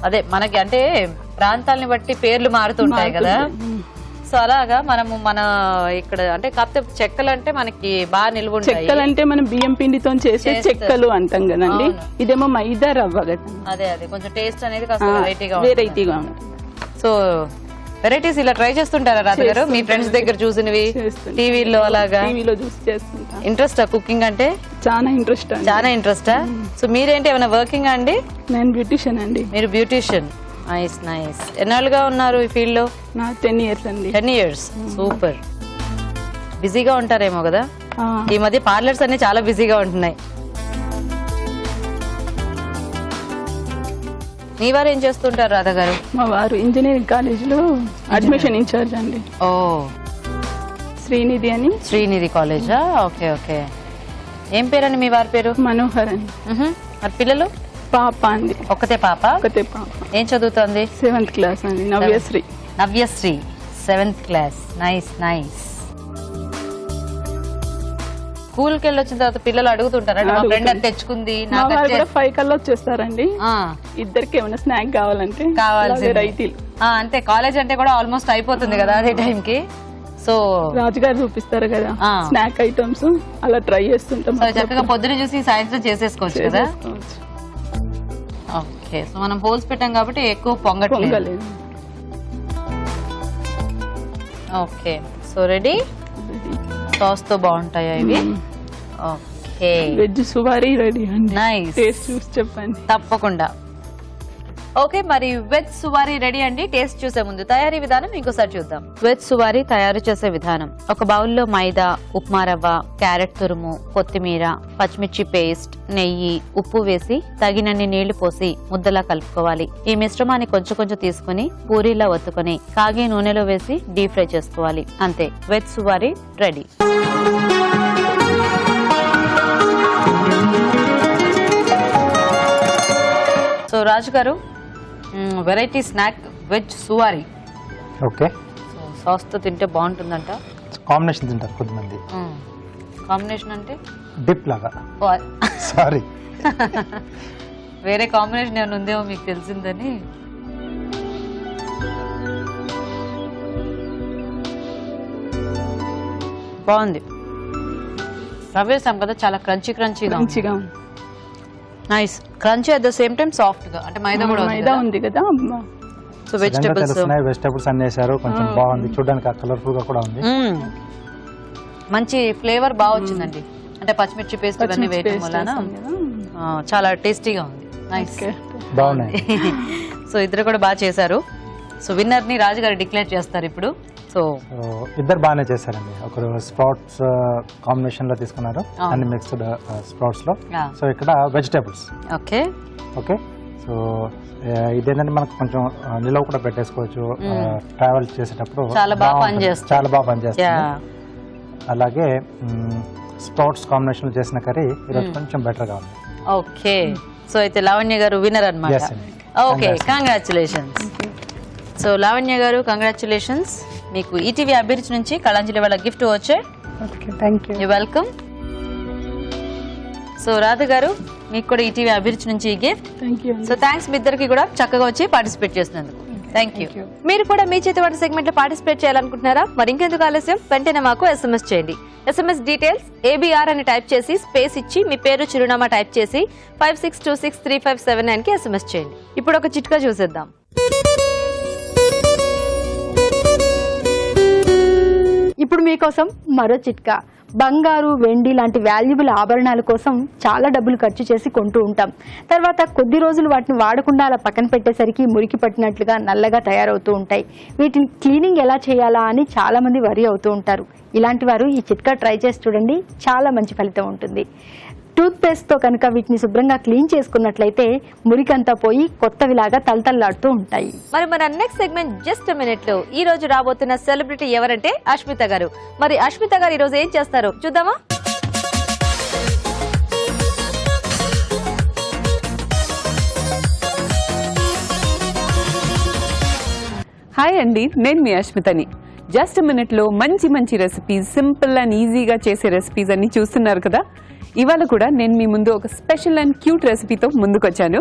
అదే మనకి అంటే ప్రాంతాలని బట్టి పేర్లు మారుతుంటాయి కదా. సో అలాగా మనము మన ఇక్కడ అంటే కాకపోతే చెక్కలు అంటే మనకి బాగా నిల్వ ఉంటాయి. చెక్కలు అంటే మనం బియ్యం పిండితో చేసే చెక్కలు అంటాం కదండి. ఇదేమో మైదా రవ్వ కదా. అదే అదే కొంచెం టేస్ట్ అనేది కాస్త వెరైటీగా ఉంటుంది. సో వెరైటీస్ ఇలా ట్రై చేస్తుంటారా రాధ గారు? మీ ఫ్రెండ్స్ దగ్గర చూసినవి టీవీలో అలాగా? టీవీలో చూసి చేస్తుంటా. ఇంట్రెస్టా కుకింగ్ అంటే? చాలా ఇంట్రెస్ట్. చాలా ఇంట్రెస్టా? సో మీరేంటి ఏమైనా వర్కింగ్ అండి? నేను బ్యూటిషియన్ అండి. మీరు బ్యూటిషియన్. Nice nice. ఎన్నాళ్ళుగా ఉన్నారు ఈ ఫీల్డ్ లో? 10 years అండి. 10 years. సూపర్. బిజీగా ఉంటారేమో కదా ఈ మధ్య? పార్లర్స్ అన్ని చాలా బిజీగా ఉంటున్నాయి. మీ వారు ఏం చేస్తుంటారు రాధ గారు? మా వారు ఇంజనీరింగ్ కాలేజ్ లో అడ్మిషన్ ఇన్ఛార్జ్ అండి. ఓ, శ్రీనిధి అని. శ్రీనిధి కాలేజా? Okay okay. ఏం పేరండి మీ వారి పేరు? మనోహర్ అండి. మరి పిల్లలు? పాప అండి. ఒకతే పాప? ఒకతే పాప. ఏం చదువుతోంది? 7th class అండి. Navyasri. Navyasri 7th class. Nice nice. స్కూల్కి వెళ్ళి వచ్చిన తర్వాత పిల్లలు అడుగుతుంటారా మా ఫ్రెండ్ అది తెచ్చుకుంది? 5 కల్లా వచ్చేస్తారండి. ఇద్దరికి ఏమైనా స్నాక్ కావాలంటే కావాల్సి రైతీలు. అంతే. కాలేజ్ అంటే కూడా ఆల్మోస్ట్ అయిపోతుంది కదా అదే టైంకి. సో రాజుగారు చూపిస్తారు కదా స్నాక్ ఐటమ్స్, అలా ట్రై చేస్తుంటాం. చక్కగా పొద్దున చూసి సాయంత్రం చేసేసుకోవచ్చు కదా. ఓకే. సో మనం హోల్స్ పెట్టాం కాబట్టి ఎక్కువ పొంగట్లేదు. ఓకే. So ready. సాస్ తో బాగుంటాయా ఇవి? ఓకే. వెజ్ సువారీ రెడీ అండి. నైస్. టేస్ట్ చూసి చెప్పండి. తప్పకుండా. ఓకే, మరి వెజ్ సువారీ రెడీ అండి. టేస్ట్ చూసే ముందు తయారీ విధానం ఇంకోసారి చూద్దాం. వెజ్ సువారీ తయారు చేసే విధానం: ఒక బౌల్లో మైదా, ఉప్మా రవ్వ, క్యారెట్ తురుము, కొత్తిమీర, పచ్చిమిర్చి పేస్ట్, నెయ్యి, ఉప్పు వేసి తగినన్ని నీళ్లు పోసి ముద్దలా కలుపుకోవాలి. ఈ మిశ్రమాన్ని కొంచెం కొంచెం తీసుకుని పూరీలా ఒత్తుకొని కాగే నూనెలో వేసి డీప్ ఫ్రై చేసుకోవాలి. అంతే, veg suvari ready. So Raju garu, variety snack veg suvari. Okay. Sauce తో తింటే బాగుంటుందంట. కాంబినేషన్ తింటారు కొద్దిమంది. కాంబినేషన్ అంటే డిప్ లాగా. సారీ, వేరే కాంబినేషన్ ఏమైనా ఉందేమో మీకు తెలిసిందని. బాగుంది. రవ్వ వేసాం కదా, చాలా క్రంచీ క్రంచీగా ఉంది. Nice. Crunchy at the same time soft గా. అంటే మైదా కూడా ఉంది కదా. సో వెజిటబుల్స్ అన్ని వేసారు. కొంచెం బాగుంది చూడడానికి, కలర్ఫుల్ గా కూడా ఉంది. మంచి ఫ్లేవర్ బాగా వచ్చిందండి. అంటే పచ్చిమిర్చి పేస్ట్ ఇవన్నీ వేయడం వలన చాలా టేస్టీగా ఉంది. నైస్, బాగున్నాయి. సో ఇద్దరు కూడా బాగా చేశారు. సో విన్నర్ ని రాజు గారు డిక్లేర్ చేస్తారు ఇప్పుడు. సో ఇద్దరు బాగానే చేశారండి. ఒకరు స్ప్రౌట్స్ కాంబినేషన్ లో తీసుకున్నారు, అన్ని మిక్స్డ్ స్ప్రౌట్స్ లో. సో ఇక్కడ వెజిటేబుల్స్. Okay okay. సో ఇదేంటంటే మనకు కొంచెం నిలవ కూడా పెట్టేసుకోవచ్చు. ట్రావెల్ చేసేటప్పుడు చాలా బాగా పనిచేస్తుంది. అలాగే స్ప్రౌట్స్ కాంబినేషన్ లో చేసిన కర్రీ ఈరోజు కొంచెం బెటర్ గా ఉంది. ఓకే. సో అయితే లావణ్య గారు విన్నర్ అన్నమాట. Okay, congratulations. సో లావణ్య గారు, కంగ్రాచులేషన్స్. మీకు ఈటీవీ అభిరుచి నుంచి కళాంజలి వాళ్ళ గిఫ్ట్ వచ్చాయి. You welcome. సో రాధ గారు, మీకు కూడా ఈటీవీ అభిరుచి నుంచి ఈ గిఫ్ట్. సో థ్యాంక్స్ మీ ఇద్దరికి కూడా చక్కగా వచ్చి పార్టిసిపేట్ చేసినందుకు. Thank you. మీరు కూడా మీ చేతి వంట సెగ్మెంట్ లో పార్టిసిపేట్ చేయాలనుకుంటున్నారా? మరి ఇంకెందుకు ఆలస్యం, వెంటనే మాకు SMS చేయండి. SMS డీటెయిల్స్ ABR అని టైప్ చేసి స్పేస్ ఇచ్చి మీ పేరు చిరునామా టైప్ చేసి 56263579 కి SMS చేయండి. ఇప్పుడు ఒక చిట్కా చూసేద్దాం. ఇప్పుడు మీకోసం మరో చిట్కా. బంగారు, వెండి లాంటి వాల్యుబుల్ ఆభరణాల కోసం చాలా డబ్బులు ఖర్చు చేసి కొంటూ ఉంటాం. తర్వాత కొద్ది రోజులు వాటిని వాడకుండా అలా పక్కన పెట్టేసరికి మురికి పట్టినట్లుగా నల్లగా తయారవుతూ ఉంటాయి. వీటిని క్లీనింగ్ ఎలా చేయాలా అని చాలా మంది వరి అవుతూ ఉంటారు. ఇలాంటి వారు ఈ చిట్కా ట్రై చేసి చూడండి, చాలా మంచి ఫలితం ఉంటుంది. టూత్ పేస్ట్ తో కనుక వీటిని శుభ్రంగా క్లీన్ చేసుకున్నట్లయితే మురికంతా పోయి కొత్తవిలాగా తలతల్లాడుతూ ఉంటాయి. మరి మన నెక్స్ట్ సెగ్మెంట్ జస్ట్ మినిట్ లో ఈ రోజు రాబోతున్న సెలబ్రిటీ ఎవరంటే అష్మిత గారు. మరి అష్మిత గారు ఈ రోజు ఏం చేస్తారో చూద్దామా? హాయ్ అండి, నేను మీ అష్మితని. జస్ట్ మినిట్ లో మంచి మంచి రెసిపీస్, సింపుల్ అండ్ ఈజీగా చేసే రెసిపీస్ అన్ని చూస్తున్నారు కదా. ఇవాళ కూడా నేను మీ ముందు ఒక స్పెషల్ అండ్ క్యూట్ రెసిపీతో ముందుకొచ్చాను.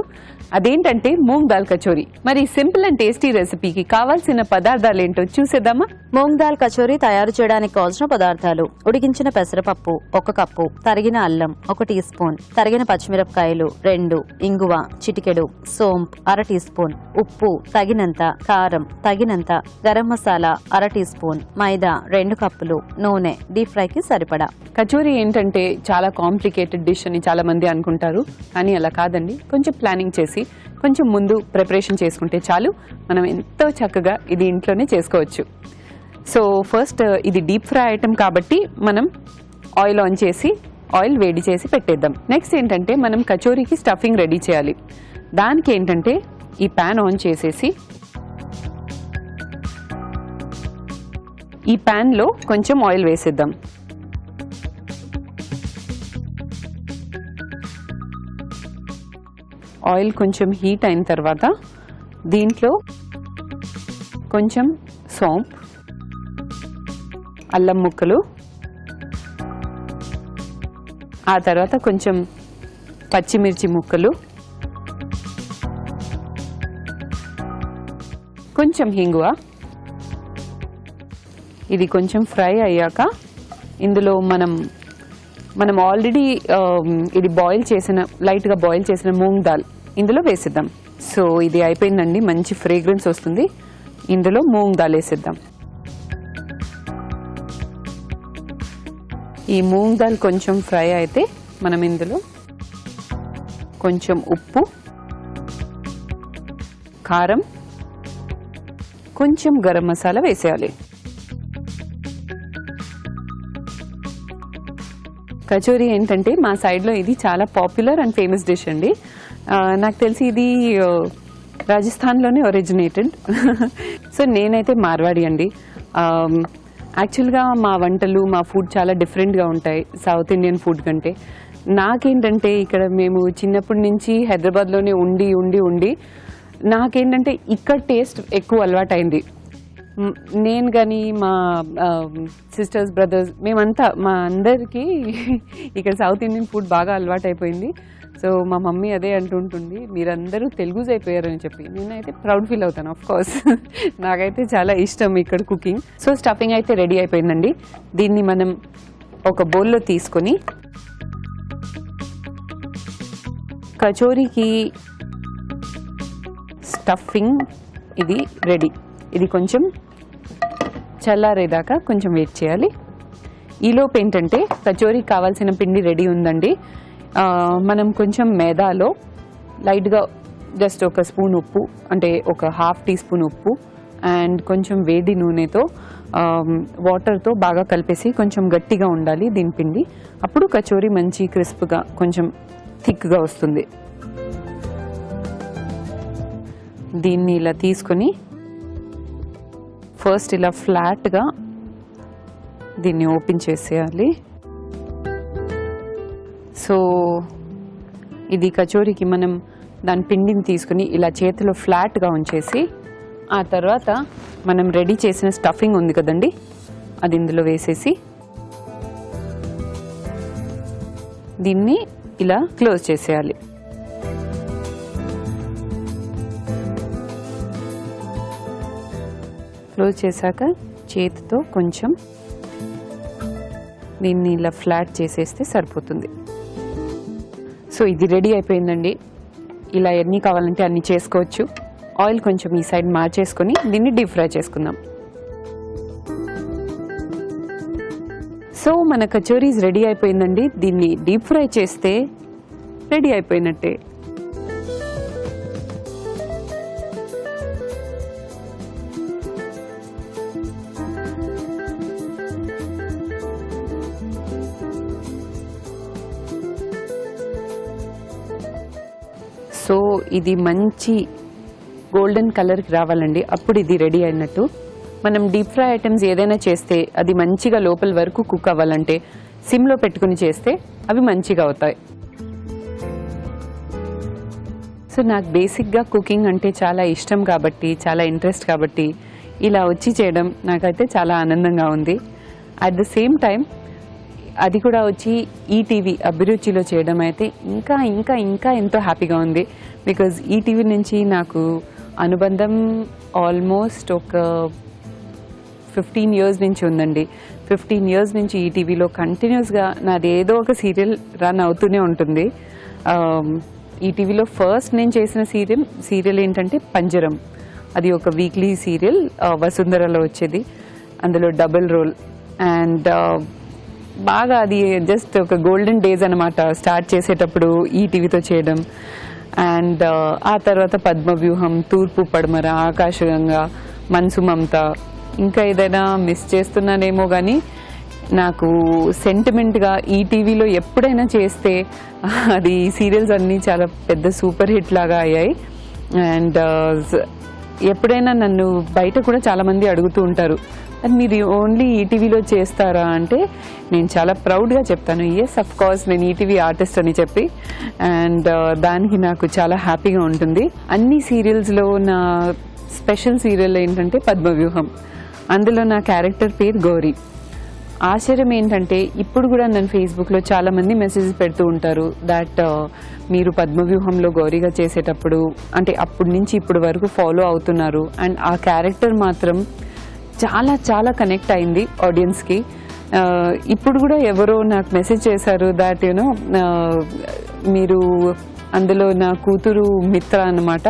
అదేంటంటే మూంగ్ దాల్ కచోరీ. మరి సింపుల్ అండ్ టేస్టీ రెసిపీకి కావాల్సిన పదార్థాలు ఏంటో చూసేద్దామా? మూంగ్ దాల్ కచోరీ తయారు చేయడానికి కావాల్సిన పదార్థాలు: ఉడికించిన పెసరపప్పు 1 కప్పు, తరిగిన అల్లం 1 టీ స్పూన్, తరిగిన పచ్చిమిరపకాయలు 2, ఇంగువ చిటికెడు, సోంపు 1/2 టీ స్పూన్, ఉప్పు తగినంత, కారం తగినంత, గరం మసాలా 1/2 టీ స్పూన్, మైదా 2 కప్పులు, నూనె డీప్ ఫ్రైకి సరిపడా. కచోరీ ఏంటంటే చాలా కాంప్లికేటెడ్ డిష్ అని చాలా మంది అనుకుంటారు, కానీ అలా కాదండి. కొంచెం ప్లానింగ్ చేసి కొంచెం ముందు ప్రిపరేషన్ చేసుకుంటే చాలు, మనం ఎంతో చక్కగా ఇది ఇంట్లోనే చేసుకోవచ్చు. సో ఫస్ట్ ఇది డీప్ ఫ్రై ఐటమ్ కాబట్టి మనం ఆయిల్ ఆన్ చేసి ఆయిల్ వేడి చేసి పెట్టేద్దాం. నెక్స్ట్ ఏంటంటే మనం కచోరీకి స్టఫింగ్ రెడీ చేయాలి. దానికి ఏంటంటే ఈ ప్యాన్ ఆన్ చేసేసి ఈ ప్యాన్లో కొంచెం ఆయిల్ వేసేద్దాం. ఆయిల్ కొంచెం హీట్ అయిన తర్వాత దీంట్లో కొంచెం సోంపు, అల్లం ముక్కలు, ఆ తర్వాత కొంచెం పచ్చిమిర్చి ముక్కలు, కొంచెం హింగువ. ఇది కొంచెం ఫ్రై అయ్యాక ఇందులో మనం ఆల్రెడీ ఇది బాయిల్ చేసిన, లైట్గా బాయిల్ చేసిన మూంగ్ దాల్ ఇందులో వేసిద్దాం. సో ఇది అయిపోయిందండి, మంచి ఫ్రేగ్రెన్స్ వస్తుంది. ఇందులో మూంగ్ దాల్ వేసిద్దాం. ఈ మూంగ్ దాల్ కొంచెం ఫ్రై అయితే మనం ఇందులో కొంచెం ఉప్పు, కారం, కొంచెం గరం మసాలా వేసేయాలి. కచోరీ ఏంటంటే మా సైడ్లో ఇది చాలా పాపులర్ అండ్ ఫేమస్ డిష్ అండి. నాకు తెలిసి ఇది రాజస్థాన్లోనే ఒరిజినేటెడ్. సో నేనైతే మార్వాడి అండి. యాక్చువల్గా మా వంటలు, మా ఫుడ్ చాలా డిఫరెంట్గా ఉంటాయి సౌత్ ఇండియన్ ఫుడ్ కంటే. నాకేంటంటే ఇక్కడ మేము చిన్నప్పటి నుంచి హైదరాబాద్లోనే ఉండి నాకేంటంటే ఇక్కడ టేస్ట్ ఎక్కువ అలవాటైంది. నేను కానీ మా సిస్టర్స్, బ్రదర్స్, మేమంతా మా అందరికీ ఇక్కడ సౌత్ ఇండియన్ ఫుడ్ బాగా అలవాటు అయిపోయింది. సో మా మమ్మీ అదే అంటుంటుంది, మీరందరూ తెలుగుస్ అయిపోయారని చెప్పి. నేనైతే ప్రౌడ్ ఫీల్ అవుతాను. ఆఫ్ కోర్స్ నాకైతే చాలా ఇష్టం ఇక్కడ కుకింగ్. సో స్టఫింగ్ అయితే రెడీ అయిపోయిందండి. దీన్ని మనం ఒక బౌల్లో తీసుకొని కచోరీకి స్టఫింగ్ ఇది రెడీ. ఇది కొంచెం చల్లారేదాకా కొంచెం వెయిట్ చేయాలి. ఈలోపు ఏంటంటే కచోరీకి కావాల్సిన పిండి రెడీ ఉందండి. మనం కొంచెం మైదాలో లైట్గా జస్ట్ 1 స్పూన్ ఉప్పు, అంటే ఒక 1/2 టీ స్పూన్ ఉప్పు అండ్ కొంచెం వేడి నూనెతో వాటర్తో బాగా కలిపేసి కొంచెం గట్టిగా ఉండాలి దీని పిండి. అప్పుడు కచోరీ మంచి క్రిస్ప్గా కొంచెం థిక్గా వస్తుంది. దీన్ని ఇలా తీసుకొని ఫస్ట్ ఇలా ఫ్లాట్గా దీన్ని ఓపెన్ చేసేయాలి. సో ఇది కచోరీకి మనం దాని పిండిని తీసుకుని ఇలా చేతిలో ఫ్లాట్గా ఉంచేసి ఆ తర్వాత మనం రెడీ చేసిన స్టఫింగ్ ఉంది కదండి, అది ఇందులో వేసేసి దీన్ని ఇలా క్లోజ్ చేసేయాలి. క్లోజ్ చేశాక చేతితో కొంచెం దీన్ని ఇలా ఫ్లాట్ చేసేస్తే సరిపోతుంది. సో ఇది రెడీ అయిపోయిందండి. ఇలా ఎన్ని కావాలంటే అన్ని చేసుకోవచ్చు. ఆయిల్ కొంచెం ఈ సైడ్ మార్చేసుకొని దీన్ని డీప్ ఫ్రై చేసుకుందాం. సో మన కచోరీస్ రెడీ అయిపోయిందండి. దీన్ని డీప్ ఫ్రై చేస్తే రెడీ అయిపోయినట్టే. సో ఇది మంచి గోల్డెన్ కలర్కి రావాలండి, అప్పుడు ఇది రెడీ అయినట్టు. మనం డీప్ ఫ్రై ఐటమ్స్ ఏదైనా చేస్తే అది మంచిగా లోపల వరకు కుక్ అవ్వాలంటే సిమ్లో పెట్టుకుని చేస్తే అవి మంచిగా అవుతాయి. సో నాకు బేసిక్గా కుకింగ్ అంటే చాలా ఇష్టం కాబట్టి, చాలా ఇంట్రెస్ట్ కాబట్టి ఇలా వచ్చి చేయడం నాకైతే చాలా ఆనందంగా ఉంది. అట్ ద సేమ్ టైం అది కూడా వచ్చి ఈటీవీ అభిరుచిలో చేయడం అయితే ఇంకా ఇంకా ఇంకా ఎంతో హ్యాపీగా ఉంది. బికాజ్ ఈటీవీ నుంచి నాకు అనుబంధం ఆల్మోస్ట్ ఒక 15 years నుంచి ఉందండి. 15 years నుంచి ఈటీవీలో కంటిన్యూస్గా నాది ఏదో ఒక సీరియల్ రన్ అవుతూనే ఉంటుంది. ఈటీవీలో ఫస్ట్ నేను చేసిన సీరియల్ ఏంటంటే పంజరం. అది ఒక వీక్లీ సీరియల్, వసుంధరలో వచ్చేది. అందులో డబుల్ రోల్ అండ్ బాగా అది జస్ట్ ఒక గోల్డెన్ డేస్ అనమాట స్టార్ట్ చేసేటప్పుడు ఈటీవీతో చేయడం. అండ్ ఆ తర్వాత పద్మవ్యూహం, తూర్పు పడమర, ఆకాశగంగా, మనసు మమత, ఇంకా ఏదైనా మిస్ చేస్తున్నానేమో కానీ నాకు సెంటిమెంట్గా ఈటీవీలో ఎప్పుడైనా చేస్తే అది సీరియల్స్ అన్నీ చాలా పెద్ద సూపర్ హిట్ లాగా అయ్యాయి. అండ్ ఎప్పుడైనా నన్ను బయట కూడా చాలామంది అడుగుతూ ఉంటారు, అది మీరు ఓన్లీ ఈటీవీలో చేస్తారా అంటే నేను చాలా ప్రౌడ్గా చెప్తాను, ఎస్ అఫ్ కోర్స్ నేను ఈటీవీ ఆర్టిస్ట్ అని చెప్పి. అండ్ దానికి నాకు చాలా హ్యాపీగా ఉంటుంది. అన్ని సీరియల్స్లో నా స్పెషల్ సీరియల్ ఏంటంటే పద్మవ్యూహం. అందులో నా క్యారెక్టర్ పేరు గౌరీ. ఆశ్చర్యం ఏంటంటే ఇప్పుడు కూడా నన్ను ఫేస్బుక్లో చాలామంది మెసేజ్ పెడుతూ ఉంటారు దట్ మీరు పద్మవ్యూహంలో గౌరీగా చేసేటప్పుడు అంటే అప్పటి నుంచి ఇప్పటి వరకు ఫాలో అవుతున్నారు. అండ్ ఆ క్యారెక్టర్ మాత్రం చాలా చాలా కనెక్ట్ అయింది ఆడియన్స్కి. ఇప్పుడు కూడా ఎవరో నాకు మెసేజ్ చేశారు దాట్ యూనో మీరు అందులో నా కూతురు మిత్ర అన్నమాట,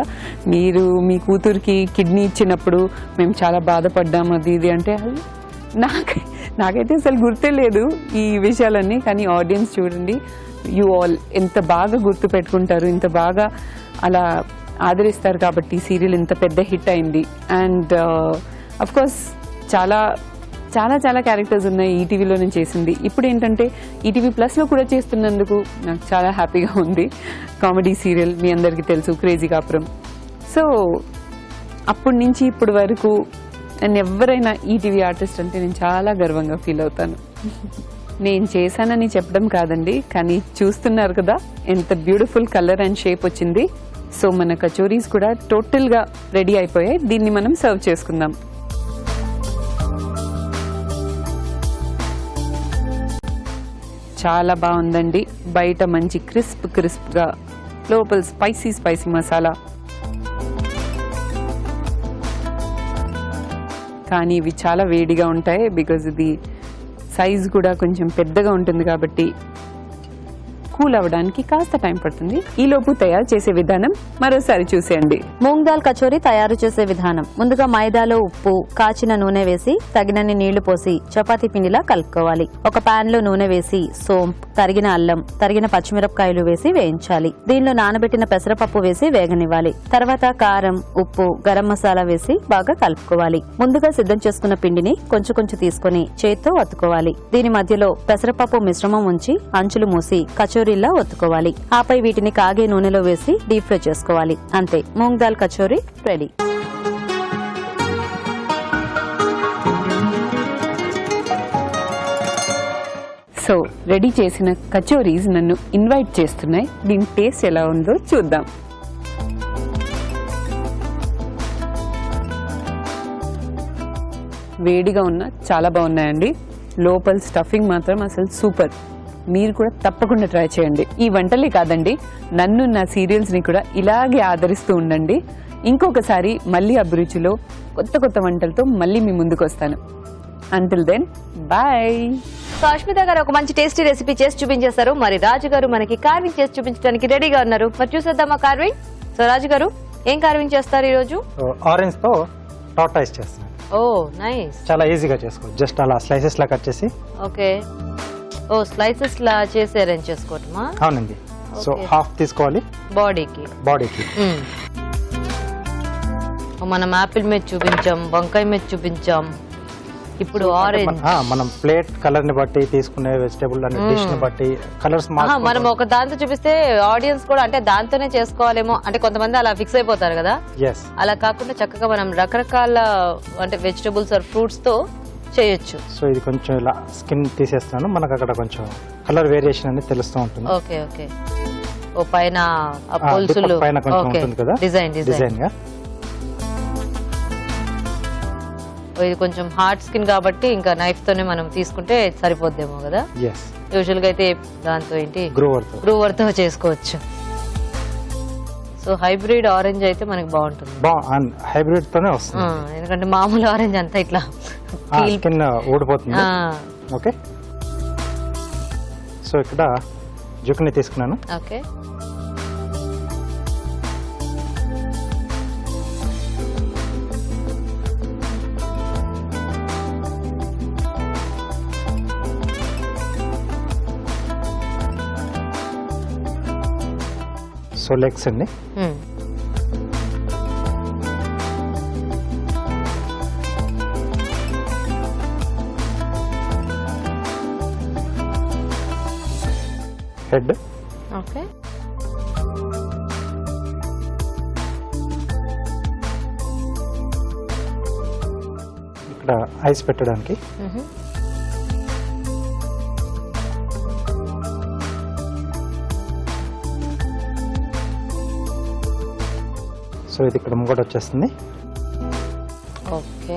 మీరు మీ కూతురికి కిడ్నీ ఇచ్చినప్పుడు మేము చాలా బాధపడ్డాము అది ఇది అంటే నాకైతే అసలు గుర్తే లేదు ఈ విషయాలన్నీ. కానీ ఆడియన్స్ చూడండి, యూ ఆల్ ఎంత బాగా గుర్తు పెట్టుకుంటారు, ఇంత బాగా అలా ఆదరిస్తారు కాబట్టి సీరియల్ ఇంత పెద్ద హిట్ అయింది. అండ్ అఫ్ కోర్స్ చాలా చాలా చాలా క్యారెక్టర్స్ ఉన్నాయి ఈటీవీలో నేను చేసింది. ఇప్పుడు ఏంటంటే ఈటీవీ ప్లస్లో కూడా చేస్తున్నందుకు నాకు చాలా హ్యాపీగా ఉంది. కామెడీ సీరియల్ మీ అందరికీ తెలుసు, క్రేజీ కాపురం. సో అప్పటి నుంచి ఇప్పటి వరకు నన్ను ఎవరైనా ఈటీవీ ఆర్టిస్ట్ అంటే నేను చాలా గర్వంగా ఫీల్ అవుతాను. నేను చేశానని చెప్పడం కాదండి, కానీ చూస్తున్నారు కదా ఎంత బ్యూటిఫుల్ కలర్ అండ్ షేప్ వచ్చింది. సో మన కచోరీస్ కూడా టోటల్గా రెడీ అయిపోయాయి. దీన్ని మనం సర్వ్ చేసుకుందాం. చాలా బాగుందండి. బయట మంచి క్రిస్ప్గా, లోపల స్పైసీ మసాలా. కానీ ఇవి చాలా వేడిగా ఉంటాయి బికాజ్ ఇది సైజ్ కూడా కొంచెం పెద్దగా ఉంటుంది కాబట్టి కూల్ అవ్వడానికి కాస్త టైం పడుతుంది. ఈలోపు తయారు చేసే విధానం మరోసారి చూసేయండి. మూంగ్ దాల్ కచోరీ తయారు చేసే విధానం. ముందుగా మైదాలో ఉప్పు, కాచిన నూనె వేసి తగినన్ని నీళ్లు పోసి చపాతీ పిండిలా కలుపుకోవాలి. ఒక పాన్ లో నూనె వేసి సోంపు, తరిగిన అల్లం, తరిగిన పచ్చిమిరపకాయలు వేసి వేయించాలి. దీనిలో నానబెట్టిన పెసరపప్పు వేసి వేగనివ్వాలి. తర్వాత కారం, ఉప్పు, గరం మసాలా వేసి బాగా కలుపుకోవాలి. ముందుగా సిద్ధం చేసుకున్న పిండిని కొంచెం కొంచెం తీసుకుని చేత్తో ఒత్తుకోవాలి. దీని మధ్యలో పెసరపప్పు మిశ్రమం ఉంచి అంచులు మూసి కచోరీ ఒత్తుకోవాలి. ఆపై వీటిని కాగే నూనెలో వేసి డీప్ ఫ్రై చేసుకోవాలి. అంతే, moong dal kachori ready. So ready చేసిన కచోరీస్ నన్ను ఇన్వైట్ చేస్తున్నాయి. దీని టేస్ట్ ఎలా ఉందో చూద్దాం. వేడిగా ఉన్న చాలా బాగున్నాయండి. లోపల స్టఫింగ్ మాత్రం అసలు సూపర్. మీరు కూడా తప్పకుండా ట్రై చేయండి. ఈ వంటలే కాదండి, నన్ను నా సీరియల్స్ని కూడా ఇలాగే ఆదరిస్తూ ఉండండి. ఇంకొకసారి మళ్ళీ అభిరుచిలో కొత్త కొత్త వంటలతో మళ్ళీ మీ ముందుకు వస్తాను. Until then bye. So Ashmita గారు ఒక మంచి టేస్టీ రెసిపీ చేసి చూపించేశారు. మరి రాజు గారు మనకి కార్వింగ్ చేసి చూపించడానికి రెడీగా ఉన్నారు. మరి చూసేద్దామా కార్వింగ్? సో రాజు గారు ఏం కార్వింగ్ చేస్తారు ఈ రోజు? ఆరెంజ్ తో టార్టాయిస్ చేస్తున్నాను. ఓ నైస్. చాలా ఈజీగా చేసుకోవచ్చు. జస్ట్ అలా స్లైసెస్ లా కట్ చేసి. ఓకే. ఓ స్లైసెస్ లా చేసి అరేంజ్ చేసుకోవటమా? అవునండి. సో హాఫ్ తీసుకోవాలి బాడీకి. మనం యాపిల్ మీద చూపించాం, వంకాయ మీద చూపించాం, ఇప్పుడు ఆరెంజ్. మనం ప్లేట్ కలర్ ని బట్టి తీసుకునే వెజిటేబుల్ అనే డిష్ ని బట్టి కలర్స్ మనం ఒక దాంతో చూపిస్తే ఆడియన్స్ కూడా అంటే దాంతోనే చేసుకోవాలేమో అంటే కొంతమంది అలా ఫిక్స్ అయిపోతారు కదా. అలా కాకుండా చక్కగా మనం రకరకాల అంటే వెజిటేబుల్స్ ఆర్ ఫ్రూట్స్ తో చేయొచ్చు. సో ఇది కొంచెం ఇలా స్కిన్ తీసేస్తున్నాను. మనకు అక్కడ కొంచెం కలర్ వేరియేషన్ అనేది తెలుస్తూ ఉంటుంది. Okay okay. ఓ పైన పులుసులు పైన కొంచెం ఉంటుంది కదా డిజైన్ గా. ఇది కొంచెం హార్డ్ స్కిన్ కాబట్టి ఇంకా నైఫ్ తోనే మనం తీసుకుంటే సరిపోద్దేమో కదా. యూజువల్ గా అయితే దాంతో ఏంటి గ్రూవర్ తో చేసుకోవచ్చు. సో హైబ్రిడ్ ఆరెంజ్ అయితే మనకి బాగుంటుంది. హైబ్రిడ్ తోనే వస్తుంది. ఎందుకంటే మామూలు ఆరెంజ్ అంతా ఇట్లా స్కిన్ ఊడిపోతుంది. ఓకే. సో ఇక్కడ జుకుని తీసుకున్నాను. ఓకే. సో లెగ్స్ అండి. హెడ్. ఓకే. ఇక్కడ ఐస్ పెట్టడానికి. సో ఇది ఇక్కడ ముంగట వచ్చేస్తుంది. ఓకే.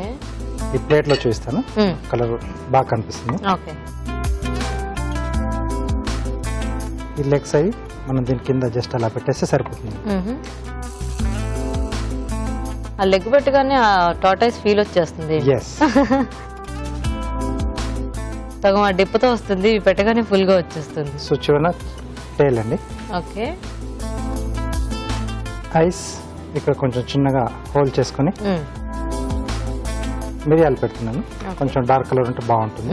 ఈ ప్లేట్ లో చూపిస్తాను. కలర్ బాగా కనిపిస్తుంది. ఓకే. ఈ లెగ్స్ అవి మనం దీని కింద జస్ట్ అలా పెట్టేస్తే సరిపోతుంది. ఆ లెగ్ పెట్టగానే ఆ టార్టాయిస్ ఫీల్ వచ్చేస్తుంది. సగం ఆ డిప్పతో వస్తుంది, పెట్టగానే ఫుల్ గా వచ్చేస్తుంది. సో చూడ టేల్ అండి. ఓకే. ఐస్ ఇక్కడ కొంచెం చిన్నగా హోల్ చేసుకుని మిరియాలు పెడుతున్నాను. కొంచెం డార్క్ కలర్ ఉంటే బాగుంటుంది.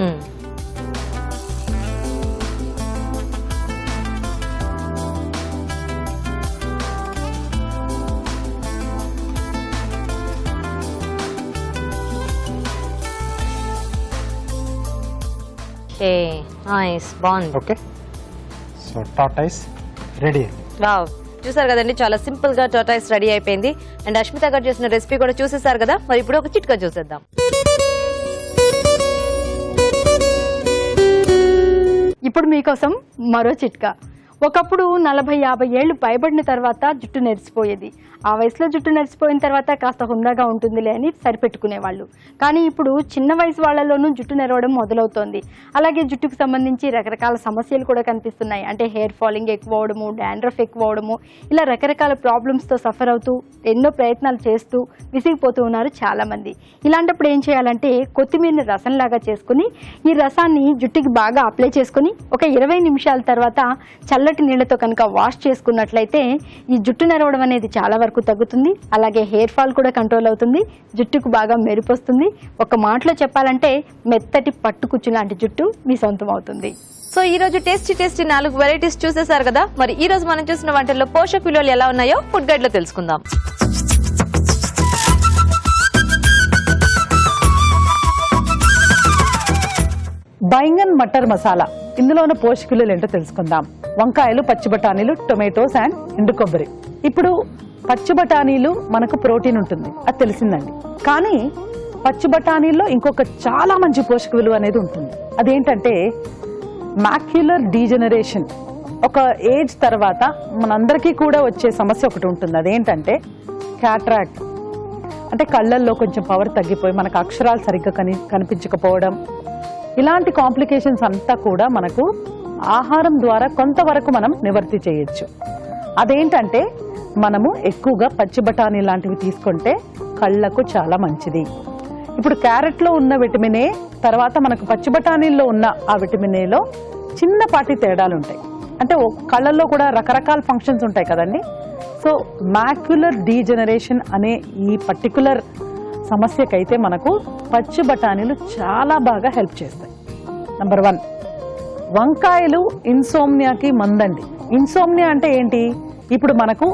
బాగుంది. Okay. So tortoise ready. Wow, చూసారు కదండి, చాలా సింపుల్ గా టార్టాయిస్ రెడీ అయిపోయింది. అండ్ అష్మిత గారు చేసిన రెసిపీ కూడా చూసేసారు కదా. మరి ఇప్పుడు ఒక చిట్కా చూసేద్దాం. ఇప్పుడు మీకోసం మరో చిట్కా. ఒకప్పుడు 40-50 ఏళ్లు పైబడిన తర్వాత జుట్టు నెరిసిపోయేది. ఆ వయసులో జుట్టు నెరిసిపోయిన తర్వాత కాస్త హుందాగా ఉంటుందిలే అని సరిపెట్టుకునేవాళ్ళు. కానీ ఇప్పుడు చిన్న వయసు వాళ్లలోనూ జుట్టు నెరవడం మొదలవుతోంది. అలాగే జుట్టుకు సంబంధించి రకరకాల సమస్యలు కూడా కనిపిస్తున్నాయి. అంటే హెయిర్ ఫాలింగ్ ఎక్కువ అవడము, డాండ్రఫ్ ఎక్కువ అవడము, ఇలా రకరకాల ప్రాబ్లమ్స్తో సఫర్ అవుతూ ఎన్నో ప్రయత్నాలు చేస్తూ విసిగిపోతూ ఉన్నారు చాలామంది. ఇలాంటప్పుడు ఏం చేయాలంటే కొత్తిమీరని రసంలాగా చేసుకుని ఈ రసాన్ని జుట్టుకి బాగా అప్లై చేసుకుని ఒక 20 నిమిషాల తర్వాత చల్లటి నీళ్లతో కనుక వాష్ చేసుకున్నట్లయితే ఈ జుట్టు నెరవడం అనేది చాలా వరకు తగ్గుతుంది. అలాగే హెయిర్ ఫాల్ కూడా కంట్రోల్ అవుతుంది, జుట్టుకు బాగా మెరుపు వస్తుంది. ఒక మాటలో చెప్పాలంటే మెత్తటి పట్టుకుచ్చు లాంటి జుట్టు మీ సొంతం అవుతుంది. సో ఈ రోజు టేస్టీ 4 వెరైటీస్ చూసేసారు కదా. మరి ఈ రోజు మనం చూసిన వంటల్లో పోషక విలువలు ఎలా ఉన్నాయో ఫుడ్ గైడ్ లో తెలుసుకుందాం. బైంగన్ మటర్ మసాలా, ఇందులో ఉన్న పోషక విలువలు ఏంటో తెలుసుకుందాం. వంకాయలు, పచ్చి బఠానీలు, టొమాటోస్ అండ్ ఎండు కొబ్బరి. ఇప్పుడు పచ్చి బఠానీలు మనకు ప్రోటీన్ ఉంటుంది, అది తెలిసిందండి. కానీ పచ్చి బఠానీల్లో ఇంకొక చాలా మంచి పోషక విలువ అనేది ఉంటుంది. అదేంటంటే మాక్యులర్ డీజనరేషన్. ఒక ఏజ్ తర్వాత మనందరికీ కూడా వచ్చే సమస్య ఒకటి ఉంటుంది. అదేంటంటే క్యాట్రాక్ట్. అంటే కళ్ళల్లో కొంచెం పవర్ తగ్గిపోయి మనకు అక్షరాలు సరిగ్గా కనిపించకపోవడం, ఇలాంటి కాంప్లికేషన్స్ అంతా కూడా మనకు ఆహారం ద్వారా కొంతవరకు మనం నివర్తి చేయొచ్చు. అదేంటంటే మనము ఎక్కువగా పచ్చి బఠానీ లాంటివి తీసుకుంటే కళ్ళకు చాలా మంచిది. ఇప్పుడు క్యారెట్లో ఉన్న విటమిన్ ఏ తర్వాత మనకు పచ్చి బఠానీల్లో ఉన్న ఆ విటమిన్ ఏలో చిన్నపాటి తేడాలు ఉంటాయి. అంటే కళ్ళల్లో కూడా రకరకాల ఫంక్షన్స్ ఉంటాయి కదండి. సో మాక్యులర్ డీజనరేషన్ అనే ఈ పర్టికులర్ సమస్యకైతే మనకు పచ్చి బఠానీలు చాలా బాగా హెల్ప్ చేస్తాయి. నంబర్ 1, వంకాయలు ఇన్సోమ్నియాకి మందండి. ఇన్సోమ్నియా అంటే ఏంటి? ఇప్పుడు మనకు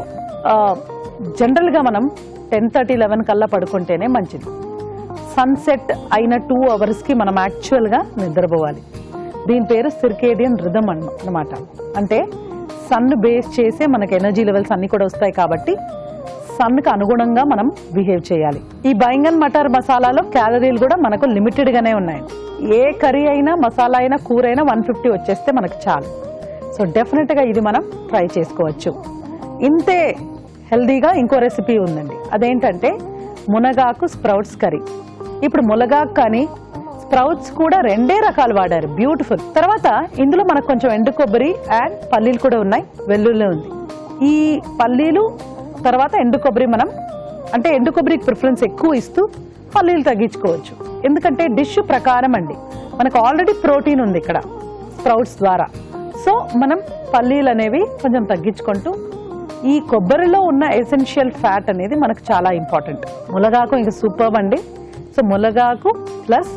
జనరల్గా మనం 10:30-11 కల్లా పడుకుంటేనే మంచిది. సన్సెట్ అయిన 2 అవర్స్కి మనం యాక్చువల్గా నిద్రపోవాలి. దీని పేరు సిర్కేడియన్ రిథమ్ అన్నమాట. అంటే సన్ బేస్ చేసే మనకు ఎనర్జీ లెవెల్స్ అన్ని కూడా వస్తాయి కాబట్టి సన్కి అనుగుణంగా మనం బిహేవ్ చేయాలి. ఈ బైంగన్ మటర్ మసాలాలో క్యాలరీలు కూడా మనకు లిమిటెడ్ గానే ఉన్నాయి. ఏ కర్రీ అయినా మసాలా అయినా కూర అయినా 150 వచ్చేస్తే మనకు చాలు. సో డెఫినెట్ గా ఇది మనం ట్రై చేసుకోవచ్చు. ఇంతే హెల్దీగా ఇంకో రెసిపీ ఉందండి. అదేంటంటే మునగాకు స్ప్రౌట్స్ కర్రీ. ఇప్పుడు మునగాకు కానీ స్ప్రౌట్స్ కూడా 2 రకాలు వాడారు, బ్యూటిఫుల్. తర్వాత ఇందులో మనకు కొంచెం ఎండు కొబ్బరి అండ్ పల్లీలు కూడా ఉన్నాయి, వెల్లుల్లి ఉంది. ఈ పల్లీలు తర్వాత ఎండు కొబ్బరి మనం అంటే ఎండు కొబ్బరికి ప్రిఫరెన్స్ ఎక్కువ ఇస్తూ పల్లీలు తగ్గించుకోవచ్చు. ఎందుకంటే డిష్ ప్రకారం అండి మనకు ఆల్రెడీ ప్రోటీన్ ఉంది ఇక్కడ స్ప్రౌట్స్ ద్వారా. సో మనం పల్లీలు అనేవి కొంచెం తగ్గించుకుంటూ ఈ కొబ్బరిలో ఉన్న ఎసెన్షియల్ ఫ్యాట్ అనేది మనకు చాలా ఇంపార్టెంట్. మునగాకు ఇంకా సూపర్ అండి. సో మునగాకు ప్లస్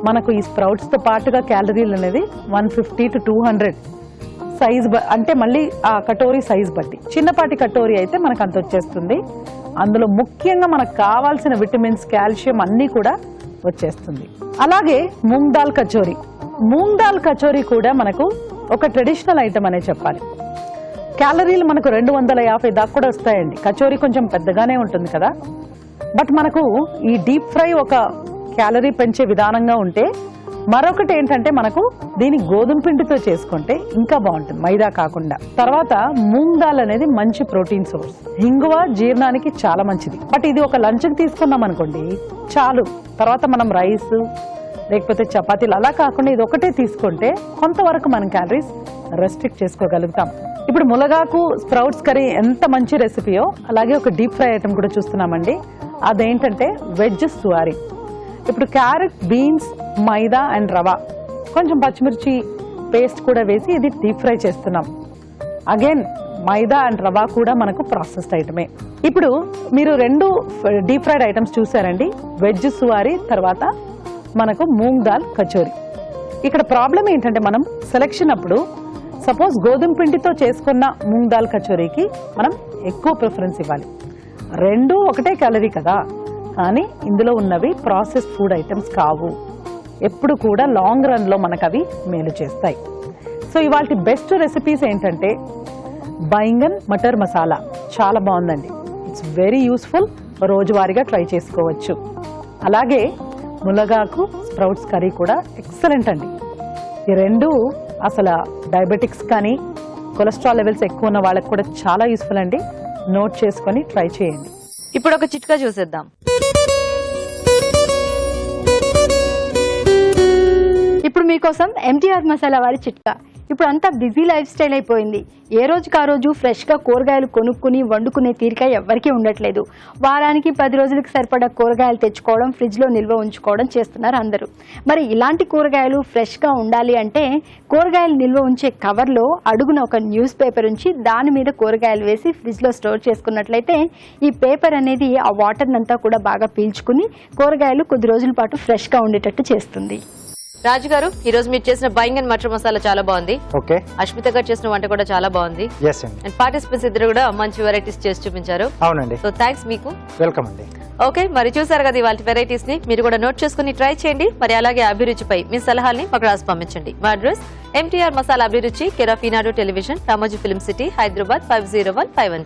మనకు ఈ స్ప్రౌట్స్తో పాటుగా క్యాలరీలు అనేది 150 to 200 సైజ్, అంటే మళ్ళీ ఆ కటోరీ సైజ్ బట్టి. చిన్నపాటి కటోరీ అయితే మనకు అంత వచ్చేస్తుంది. అందులో ముఖ్యంగా మనకు కావాల్సిన విటమిన్స్, కాల్షియం అన్నీ కూడా వచ్చేస్తుంది. అలాగే మూంగ్ దాల్ కచోరీ. మూంగ్ దాల్ కచోరీ కూడా మనకు ఒక ట్రెడిషనల్ ఐటమ్ అనే చెప్పాలి. క్యాలరీలు మనకు 250 దాకా కూడా వస్తాయండి. కచోరీ కొంచెం పెద్దగానే ఉంటుంది కదా, బట్ మనకు ఈ డీప్ ఫ్రై ఒక క్యాలరీ పెంచే విధానంగా ఉంటే, మరొకటి ఏంటంటే మనకు దీని గోధుమ పిండితో చేసుకుంటే ఇంకా బాగుంటుంది, మైదా కాకుండా. తర్వాత మూంగ్ దాల్ అనేది మంచి ప్రోటీన్ సోర్స్. హింగువ జీర్ణానికి చాలా మంచిది. బట్ ఇది ఒక లంచ్కి తీసుకున్నాం అనుకోండి చాలు. తర్వాత మనం రైస్ లేకపోతే చపాతీలు అలా కాకుండా ఇది ఒకటే తీసుకుంటే కొంతవరకు మనం క్యాలరీస్ రెస్ట్రిక్ట్ చేసుకోగలుగుతాం. ఇప్పుడు మునగాకు స్ప్రౌట్స్ కర్రీ ఎంత మంచి రెసిపీయో అలాగే ఒక డీప్ ఫ్రై ఐటమ్ కూడా చూస్తున్నామండి. అదేంటంటే వెజ్ సువారీ. ఇప్పుడు carrot, beans, maida and rava, కొంచెం పచ్చిమిర్చి పేస్ట్ కూడా వేసి ఇది డీప్ ఫ్రై చేస్తున్నాం. అగైన్ మైదా అండ్ రవా కూడా మనకు ప్రాసెస్డ్ ఐటమే. ఇప్పుడు మీరు 2 డీప్ ఫ్రైడ్ ఐటమ్స్ చూసారండి, వెజ్ సువారీ తర్వాత మనకు మూంగ్ దాల్ కచోరీ. ఇక్కడ ప్రాబ్లం ఏంటంటే మనం సెలెక్షన్ అప్పుడు సపోజ్ గోధుమ పిండితో చేసుకున్న మూంగ్ దాల్ కచోరీకి మనం ఎక్కువ ప్రిఫరెన్స్ ఇవ్వాలి. 2 ఒకటే క్యాలరీ కదా, కానీ ఇందులో ఉన్నవి ప్రాసెస్ ఫుడ్ ఐటమ్స్ కావు. ఎప్పుడు కూడా లాంగ్ రన్లో మనకు అవి మేలు చేస్తాయి. సో ఇవాళ బెస్ట్ రెసిపీస్ ఏంటంటే బైంగన్ మటర్ మసాలా చాలా బాగుందండి. ఇట్స్ వెరీ యూస్ఫుల్, రోజువారీగా ట్రై చేసుకోవచ్చు. అలాగే మునగాకు స్ప్రౌట్స్ కర్రీ కూడా ఎక్సలెంట్ అండి. ఈ 2 అసలు డయాబెటిక్స్ కానీ కొలెస్ట్రాల్ లెవెల్స్ ఎక్కువ ఉన్న వాళ్ళకి కూడా చాలా యూస్ఫుల్ అండి. నోట్ చేసుకొని ట్రై చేయండి. ఇప్పుడు ఒక చిట్కా చూసేద్దాం. ఇప్పుడు మీకోసం MTR మసాలా వారి చిట్కా. ఇప్పుడు అంతా బిజీ లైఫ్ స్టైల్ అయిపోయింది. ఏ రోజుకి ఆ రోజు ఫ్రెష్గా కూరగాయలు కొనుక్కుని వండుకునే తీరిక ఎవ్వరికీ ఉండట్లేదు. వారానికి 10 రోజులకు సరిపడా కూరగాయలు తెచ్చుకోవడం, ఫ్రిడ్జ్లో నిల్వ ఉంచుకోవడం చేస్తున్నారు అందరూ. మరి ఇలాంటి కూరగాయలు ఫ్రెష్గా ఉండాలి అంటే కూరగాయలు నిల్వ ఉంచే కవర్లో అడుగున ఒక న్యూస్ పేపర్ ఉంచి దాని మీద కూరగాయలు వేసి ఫ్రిడ్జ్లో స్టోర్ చేసుకున్నట్లయితే ఈ పేపర్ అనేది ఆ వాటర్ని అంతా కూడా బాగా పీల్చుకుని కూరగాయలు కొద్ది రోజుల పాటు ఫ్రెష్గా ఉండేటట్టు చేస్తుంది. రాజు గారు, ఈ రోజు మీరు చేసిన బైంగన్ మటర్ మసాలా చాలా బాగుంది. ఓకే. అశ్మిత గారు చేసిన వంట కూడా చాలా బాగుంది. ఎస్ అండి. అండ్ పార్టిసిపెంట్స్ ఇద్దరు కూడా మంచి వెరైటీస్ చేసి చూపించారు. అవునండి. సో థ్యాంక్స్ మీకు. వెల్కమ్ అండి. ఓకే, మరి చూసారు కదా ఇవాళ వెరైటీస్ ని. మీరు కూడా నోట్ చేసుకుని ట్రై చేయండి. మరి అలాగే అభిరుచిపై మీ సలహాల్ని మాకు రాసి పంపించండి. మా అడ్రస్ MTR మసాలా అభిరుచి, care of Eenadu television, Ramoji film city, Hyderabad 501-512.